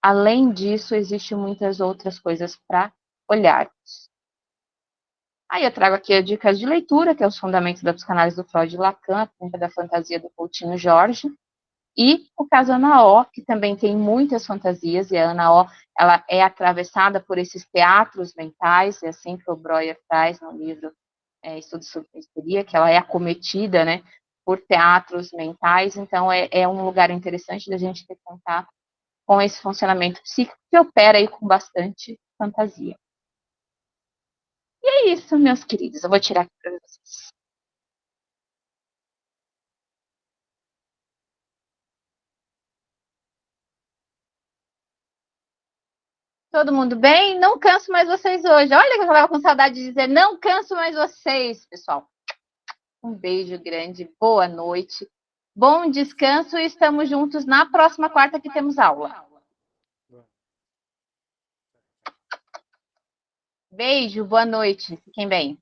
além disso, existem muitas outras coisas para olharmos. Aí eu trago aqui as dicas de leitura, que é os fundamentos da psicanálise do Freud e Lacan, a da fantasia do Coutinho Jorge, e o caso Ana O, que também tem muitas fantasias, e a Ana O, ela é atravessada por esses teatros mentais, é assim que o Breuer traz no livro Estudos sobre Histeria, que ela é acometida, né, por teatros mentais, então é um lugar interessante da gente ter contato com esse funcionamento psíquico que opera aí com bastante fantasia. E é isso, meus queridos, eu vou tirar aqui para vocês. Todo mundo bem? Não canso mais vocês hoje. Olha que eu estava com saudade de dizer, não canso mais vocês, pessoal. Um beijo grande, boa noite, bom descanso e estamos juntos na próxima quarta que temos aula. Beijo, boa noite, fiquem bem.